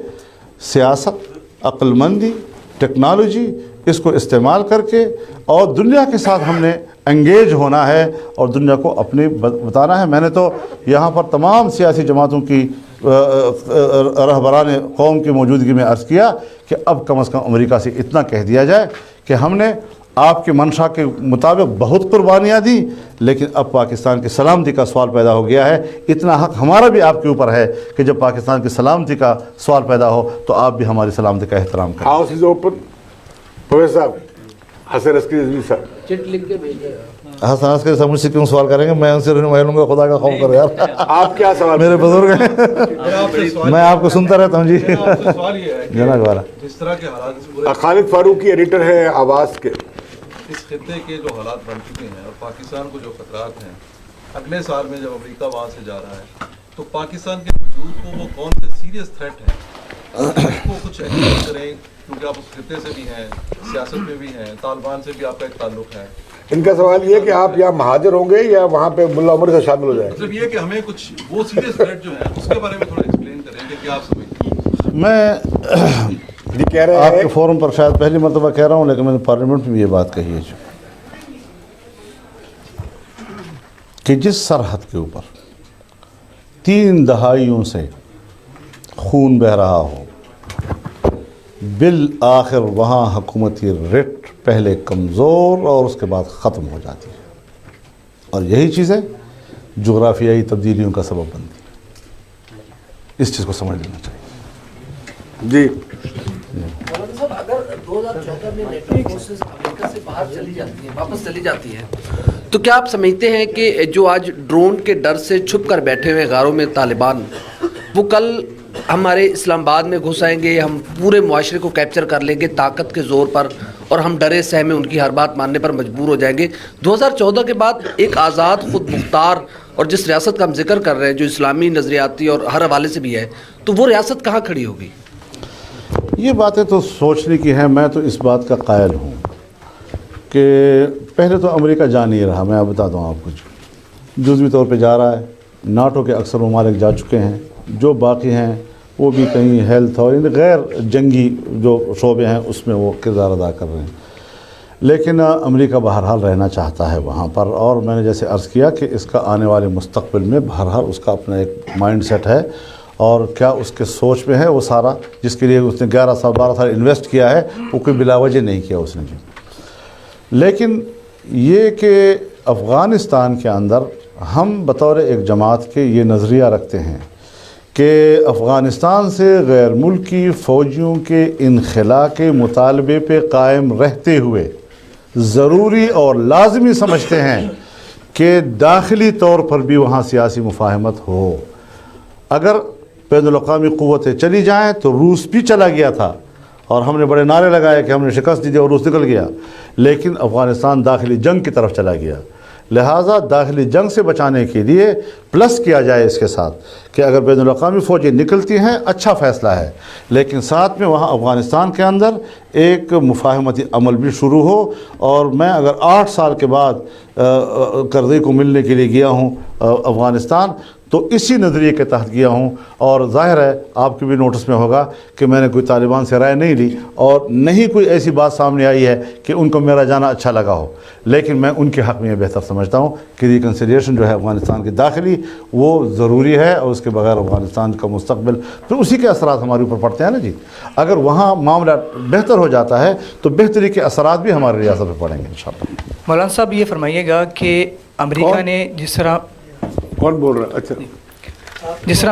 B: سیاست, عقل مندی, ٹیکنالوجی, اس کو استعمال کر کے اور دنیا کے ساتھ ہم نے انگیج ہونا ہے اور دنیا کو اپنے بتانا ہے. میں نے تو یہاں پر تمام سیاسی جماعتوں کی رہبران قوم کی موجودگی میں عرض کیا کہ اب کم از کم امریکہ سے اتنا کہہ دیا جائے کہ ہم نے آپ کے منشا کے مطابق بہت قربانیاں دیں, لیکن اب پاکستان کی سلامتی کا سوال پیدا ہو گیا ہے. اتنا حق ہمارا بھی آپ کے اوپر ہے کہ جب پاکستان کی سلامتی کا سوال پیدا ہو تو آپ بھی ہماری سلامتی کا احترام کریں.
A: House is open. پروفیسر صاحب, حسن عسکری رضوی صاحب,
C: چٹ لکھ کے بھیجیے.
B: حسن عسکری صاحب مجھ سے کیوں سوال کریں گے؟ میں ان سے رہنمائی لوں گا, خدا کا خوف کرو یار.
A: آپ کیا سوال؟
B: میرے بزرگ ہیں, میں آپ کو سنتا رہتا ہوں. جی جناب والا
D: جس طرح کے حالات
A: خالد فاروقی ایڈیٹر ہے آواز کے.
D: اس خطے کے جو حالات بن چکے ہیں اور پاکستان کو جو خطرات ہیں, اگلے سال میں جب امریکہ وہاں سے جا رہا ہے تو پاکستان کے وجود کو وہ کون سے سیریس تھریٹ ہیں, اس کو کچھ ایکسپلین کریں, کیونکہ آپ اس خطے سے بھی ہیں, سیاست میں بھی ہیں, طالبان سے بھی آپ کا ایک تعلق ہے.
A: ان کا سوال یہ ہے کہ آپ یا مہاجر ہوں گے یا وہاں پہ ملا عمر سے شامل ہو جائیں.
D: مطلب یہ کہ ہمیں کچھ وہ سیریس تھریٹ جو ہیں اس کے بارے میں تھوڑا ایکسپلین کریں کہ کیا آپ سمجھتے ہیں.
B: میں
A: جی کہہ رہے
B: آپ
A: ہیں
B: کے فورم پر شاید پہلی مرتبہ کہہ رہا ہوں, لیکن میں نے پارلیمنٹ میں بھی یہ بات کہی ہے کہ جس سرحد کے اوپر 3 دہائیوں سے خون بہہ رہا ہو, بالآخر وہاں حکومتی رٹ پہلے کمزور اور اس کے بعد ختم ہو جاتی ہے, اور یہی چیزیں جغرافیائی تبدیلیوں کا سبب بنتی ہیں. اس چیز کو سمجھ لینا چاہیے.
A: جی
C: مولانا صاحب, اگر 2014 میں نیٹو فورسز امریکہ سے باہر چلی جاتی ہیں, واپس چلی جاتی ہیں, تو کیا آپ سمجھتے ہیں کہ جو آج ڈرون کے ڈر سے چھپ کر بیٹھے ہوئے غاروں میں طالبان, وہ کل ہمارے اسلام آباد میں گھس آئیں گے, ہم پورے معاشرے کو کیپچر کر لیں گے طاقت کے زور پر, اور ہم ڈرے سہمے ان کی ہر بات ماننے پر مجبور ہو جائیں گے؟ 2014 کے بعد ایک آزاد, خود مختار اور جس ریاست کا ہم ذکر کر رہے ہیں جو اسلامی نظریاتی اور ہر حوالے سے بھی ہے, تو وہ ریاست کہاں کھڑی ہوگی؟
B: یہ باتیں تو سوچنے کی ہیں. میں تو اس بات کا قائل ہوں کہ پہلے تو امریکہ جا نہیں رہا. میں بتا دوں آپ کچھ, جزوی طور پہ جا رہا ہے. ناٹو کے اکثر ممالک جا چکے ہیں, جو باقی ہیں وہ بھی کہیں ہیلتھ اور غیر جنگی جو شعبے ہیں اس میں وہ کردار ادا کر رہے ہیں. لیکن امریکہ بہرحال رہنا چاہتا ہے وہاں پر، اور میں نے جیسے عرض کیا کہ اس کا آنے والے مستقبل میں بہرحال اس کا اپنا ایک مائنڈ سیٹ ہے، اور کیا اس کے سوچ میں ہے وہ سارا، جس کے لیے اس نے 11 سال 12 سال انویسٹ کیا ہے، وہ کوئی بلا وجہ نہیں کیا اس نے. لیکن یہ کہ افغانستان کے اندر ہم بطور ایک جماعت کے یہ نظریہ رکھتے ہیں کہ افغانستان سے غیر ملکی فوجیوں کے انخلاء کے مطالبے پہ قائم رہتے ہوئے ضروری اور لازمی سمجھتے ہیں کہ داخلی طور پر بھی وہاں سیاسی مفاہمت ہو. اگر بین الاقوامی قوتیں چلی جائیں تو روس بھی چلا گیا تھا اور ہم نے بڑے نعرے لگائے کہ ہم نے شکست دی اور روس نکل گیا، لیکن افغانستان داخلی جنگ کی طرف چلا گیا. لہٰذا داخلی جنگ سے بچانے کے لیے پلس کیا جائے اس کے ساتھ کہ اگر بین الاقوامی فوجیں نکلتی ہیں اچھا فیصلہ ہے، لیکن ساتھ میں وہاں افغانستان کے اندر ایک مفاہمتی عمل بھی شروع ہو. اور میں اگر 8 سال کے بعد کرزئی کو ملنے کے لیے گیا ہوں افغانستان تو اسی نظریے کے تحت گیا ہوں، اور ظاہر ہے آپ کے بھی نوٹس میں ہوگا کہ میں نے کوئی طالبان سے رائے نہیں لی اور نہیں کوئی ایسی بات سامنے آئی ہے کہ ان کو میرا جانا اچھا لگا ہو. لیکن میں ان کے حق میں یہ بہتر سمجھتا ہوں کہ ریکنسیلیشن جو ہے افغانستان کی داخلی وہ ضروری ہے، اور اس کے بغیر افغانستان کا مستقبل پھر اسی کے اثرات ہمارے اوپر پڑتے ہیں نا جی. اگر وہاں معاملہ بہتر ہو جاتا ہے تو بہتری کے اثرات بھی ہماری ریاست پہ پڑیں گے انشاءاللہ.
E: مولانا صاحب یہ فرمائیے گا کہ امریکہ نے جس طرح
A: کون بول رہا ہے؟ اچھا،
E: جس طرح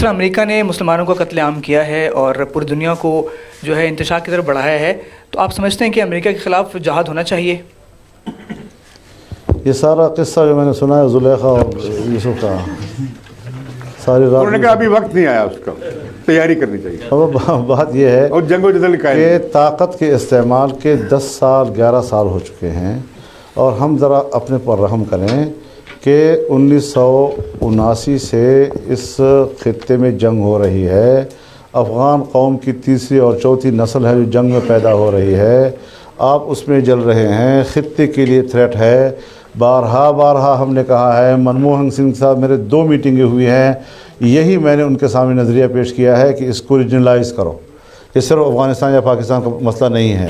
E: امریکہ نے مسلمانوں کا قتل عام کیا ہے اور پوری دنیا کو جو ہے انتشار کی طرف بڑھایا ہے، تو آپ سمجھتے ہیں کہ امریکہ کے خلاف جہاد ہونا چاہیے؟
B: یہ سارا قصہ جو میں نے سنا ہے زلیخا اور یوسف کا، ساری رات
A: انہوں نے کہا ابھی وقت نہیں آیا، اس کا تیاری کرنی چاہیے.
B: اب بات یہ ہے
A: اور جنگ و جدل کا
B: کہ طاقت کے استعمال کے 10 سال 11 سال ہو چکے ہیں، اور ہم ذرا اپنے پر رحم کریں کہ 1979 سے اس خطے میں جنگ ہو رہی ہے. افغان قوم کی تیسری اور چوتھی نسل ہے جو جنگ میں پیدا ہو رہی ہے. آپ اس میں جل رہے ہیں، خطے کے لیے تھریٹ ہے. بارہا ہم نے کہا ہے، منموہن سنگھ کے ساتھ میرے 2 میٹنگیں ہوئی ہیں، یہی میں نے ان کے سامنے نظریہ پیش کیا ہے کہ اس کو ریجنلائز کرو. یہ صرف افغانستان یا پاکستان کا مسئلہ نہیں ہے،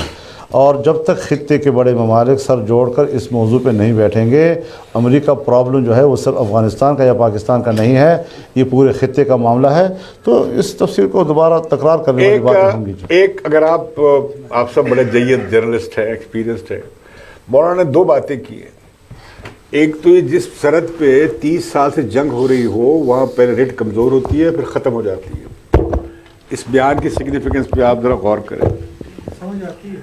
B: اور جب تک خطے کے بڑے ممالک سر جوڑ کر اس موضوع پہ نہیں بیٹھیں گے، امریکہ پرابلم جو ہے وہ صرف افغانستان کا یا پاکستان کا نہیں ہے، یہ پورے خطے کا معاملہ ہے. تو اس تفسیر کو دوبارہ تکرار کرنے والی باتیں ہوں گی.
A: ایک اگر آپ سب بڑے جید جرنلسٹ ہیں، ایکسپیرینسڈ ہیں، مولانا نے 2 باتیں کی ہیں. ایک تو یہ جس سرحد پہ 30 سال سے جنگ ہو رہی ہو وہاں پہلے ریٹ کمزور ہوتی ہے پھر ختم ہو جاتی ہے. اس بیان کی سگنیفیکنس پہ آپ ذرا غور کریں.
E: سمجھ آتی ہے.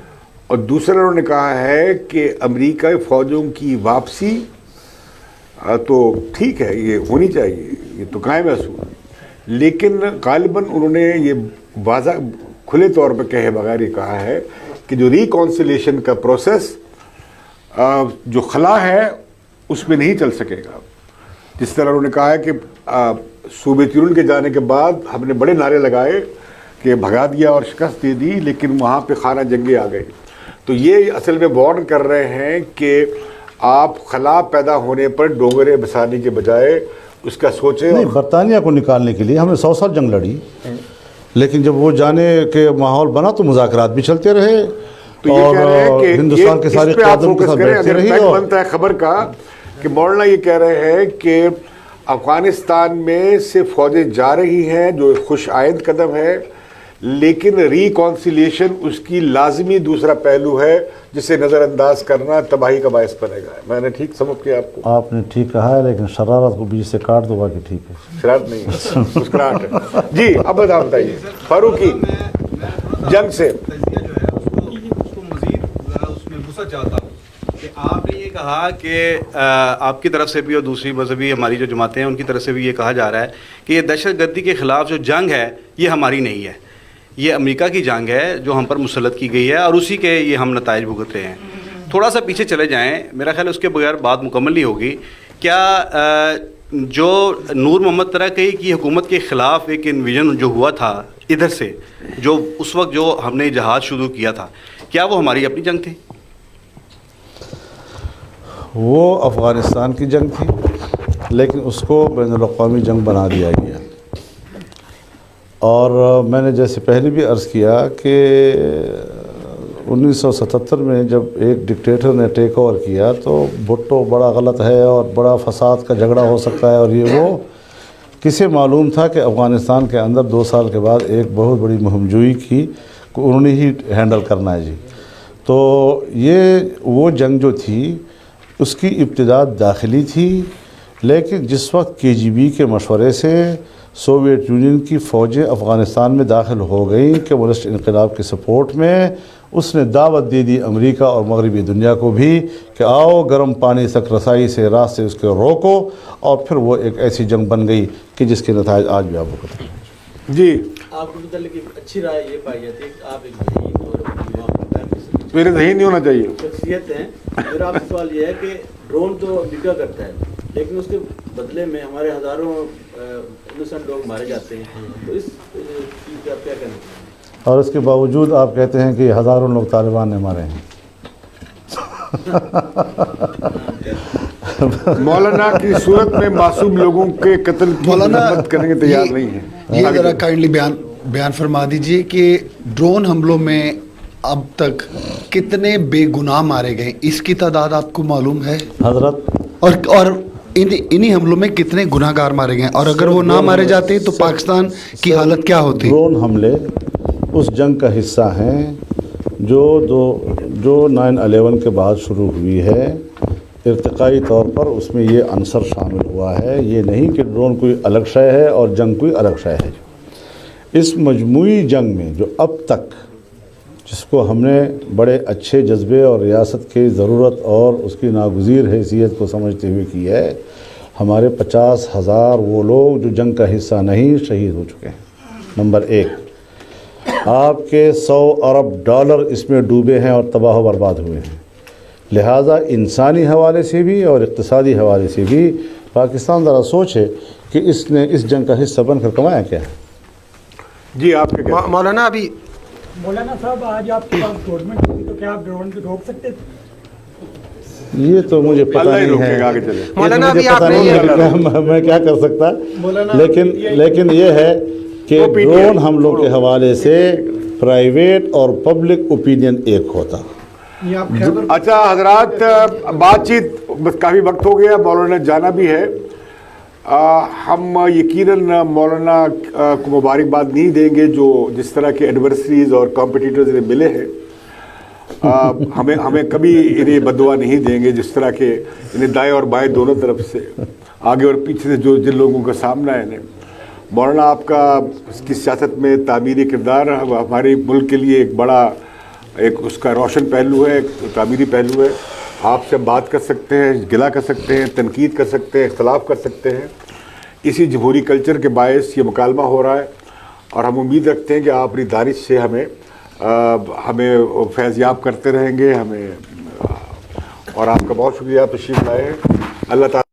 A: اور دوسرا انہوں نے کہا ہے کہ امریکہ فوجوں کی واپسی تو ٹھیک ہے، یہ ہونی چاہیے، یہ تو قائم اصول، لیکن غالباً انہوں نے یہ واضح کھلے طور پہ کہے بغیر یہ کہا ہے کہ جو ریکانسیلیشن کا پروسیس جو خلا ہے اس میں نہیں چل سکے گا. جس طرح انہوں نے کہا ہے کہ سوویت یونین کے جانے کے بعد ہم نے بڑے نعرے لگائے کہ بھگا دیا اور شکست دے دی، لیکن وہاں پہ خانہ جنگی آ گئی. تو یہ اصل میں وارن کر رہے ہیں کہ آپ خلا پیدا ہونے پر ڈونگرے بسانے کے بجائے اس کا سوچیں.
B: نہیں، برطانیہ کو نکالنے کے لیے ہم نے 100 سال جنگ لڑی، لیکن جب وہ جانے کے ماحول بنا تو مذاکرات بھی چلتے رہے، اور ہندوستان کے ساری قیادتوں کے ساتھ بیٹھتے رہی. اور
A: بنتا ہے خبر کا کہ مولانا یہ کہہ رہے ہیں کہ افغانستان میں سے فوجیں جا رہی ہیں جو خوش آئند قدم ہے، لیکن ریکانسیلیشن اس کی لازمی دوسرا پہلو ہے جسے نظر انداز کرنا تباہی کا باعث بنے گا. میں نے ٹھیک سمجھ کیا آپ کو؟
B: آپ نے ٹھیک کہا ہے، لیکن شرارت کو بیچ سے کاٹ دو باقی ٹھیک ہے.
A: شرارت نہیں ہے، مسکراہٹ ہے. جی اب آپ بتائیے فاروقی جنگ سے
F: چاہتا ہوں کہ آپ نے یہ کہا کہ آپ کی طرف سے بھی اور دوسری مذہبی ہماری جو جماعتیں ہیں ان کی طرف سے بھی یہ کہا جا رہا ہے کہ یہ دہشت گردی کے خلاف جو جنگ ہے یہ ہماری نہیں ہے، یہ امریکہ کی جنگ ہے جو ہم پر مسلط کی گئی ہے اور اسی کے یہ ہم نتائج بھگت رہے ہیں. تھوڑا سا پیچھے چلے جائیں، میرا خیال اس کے بغیر بات مکمل نہیں ہوگی. کیا جو نور محمد ترکی کی حکومت کے خلاف ایک انویژن جو ہوا تھا ادھر سے، جو اس وقت جو ہم نے جہاد شروع کیا تھا، کیا وہ ہماری اپنی جنگ تھی؟
B: وہ افغانستان کی جنگ تھی، لیکن اس کو بین الاقوامی جنگ بنا دیا گیا. اور میں نے جیسے پہلے بھی عرض کیا کہ 1977 میں جب ایک ڈکٹیٹر نے ٹیک اوور کیا تو بھٹو بڑا غلط ہے اور بڑا فساد کا جھگڑا ہو سکتا ہے، اور یہ وہ کسے معلوم تھا کہ افغانستان کے اندر 2 سال کے بعد ایک بہت بڑی مہم جوئی کی کہ انہوں نے ہی ہینڈل کرنا ہے جی. تو یہ وہ جنگ جو تھی اس کی ابتدا داخلی تھی، لیکن جس وقت KGB کے مشورے سے سوویت یونین کی فوجیں افغانستان میں داخل ہو گئیں کہ کمیونسٹ انقلاب کے سپورٹ میں، اس نے دعوت دے دی امریکہ اور مغربی دنیا کو بھی کہ آؤ گرم پانی تک رسائی سے راستے اس کو روکو، اور پھر وہ ایک ایسی جنگ بن گئی کہ جس کے نتائج آج بھی آپ کو پتہ ہے.
A: جی
G: آپ کو متعلق ایک اچھی رائے یہ پائی جاتی ہے کہ آپ ایک ذہین اور
A: میرے ذہین نہیں ہونا چاہیے
G: شخصیت ہیں. میرا آپ سے سوال یہ ہے کہ ڈرون تو امریکہ کرتا ہے، لیکن اس کے بدلے میں ہمارے ہزاروں انوسنٹ لوگ مارے جاتے ہیں، تو اس چیز پہ آپ کیا کہنا چاہیں گے؟
B: اور اس کے باوجود آپ کہتے ہیں کہ ہزاروں لوگ طالبان نے مارے ہیں.
A: مولانا کی صورت میں معصوم لوگوں کے قتل کی مذمت کرنے کے تیار نہیں ہیں.
H: یہ ذرا کائنڈلی بیان فرما دیجئے کہ ڈرون حملوں میں اب تک کتنے بے گناہ مارے گئے، اس کی تعداد آپ کو معلوم ہے؟
B: حضرت
H: اور انہی حملوں میں کتنے گناہ گار مارے گئے، اور اگر وہ نہ مارے جاتے تو پاکستان کی حالت کیا ہوتی؟
B: ڈرون حملے اس جنگ کا حصہ ہیں جو 9/11 کے بعد شروع ہوئی ہے. ارتقائی طور پر اس میں یہ عنصر شامل ہوا ہے. یہ نہیں کہ ڈرون کوئی الگ شے ہے اور جنگ کوئی الگ شے ہے. اس مجموعی جنگ میں جو اب تک، جس کو ہم نے بڑے اچھے جذبے اور ریاست کی ضرورت اور اس کی ناگزیر حیثیت کو سمجھتے ہوئے کی ہے، ہمارے 50,000 وہ لوگ جو جنگ کا حصہ نہیں شہید ہو چکے ہیں. نمبر 1، آپ کے $100 ارب اس میں ڈوبے ہیں اور تباہ و برباد ہوئے ہیں. لہٰذا انسانی حوالے سے بھی اور اقتصادی حوالے سے بھی پاکستان ذرا سوچے کہ اس نے اس جنگ کا حصہ بن کر کمایا کیا ہے.
A: جی آپ کے کیا؟
H: مولانا ابھی
I: مولانا صاحب آج آپ کے پاس گورنمنٹ ہوگی تو کیا آپ ڈرون کو روک سکتے تھے؟
B: یہ تو مجھے پتہ
A: اللہ ہی
B: نہیں
A: روکے
B: ہے،
A: گا، آگے چلیں.
B: یہ تو
H: مولانا
B: مجھے
H: ابھی آپ
B: پتہ
H: نے
B: نہیں ہے کہ میں کیا کر سکتا، لیکن یہ ہے کہ ڈرون حملوں کے حوالے سے پرائیویٹ اور پبلک اوپینین ایک ہوتا.
I: یہ آپ خیبر
A: اچھا حضرات، بات چیت بس کافی وقت ہو گیا، مولانا جانا بھی ہے. ہم یقیناً مولانا کو مبارکباد نہیں دیں گے جو جس طرح کے ایڈورسریز اور کمپٹیٹرز انہیں ملے ہیں. ہمیں کبھی انہیں بددعا نہیں دیں گے جس طرح کے انہیں دائیں اور بائیں دونوں طرف سے، آگے اور پیچھے سے جو جن لوگوں کا سامنا ہے انہیں. مولانا آپ کا اس کی سیاست میں تعمیری کردار ہمارے ملک کے لیے ایک بڑا اس کا روشن پہلو ہے، ایک تعمیری پہلو ہے. آپ سے بات کر سکتے ہیں، گلا کر سکتے ہیں، تنقید کر سکتے ہیں، اختلاف کر سکتے ہیں. اسی جمہوری کلچر کے باعث یہ مکالمہ ہو رہا ہے، اور ہم امید رکھتے ہیں کہ آپ اپنی دانش سے ہمیں فیض یاب کرتے رہیں گے. اور آپ کا بہت شکریہ تشریف لائے ہیں. اللہ تعالیٰ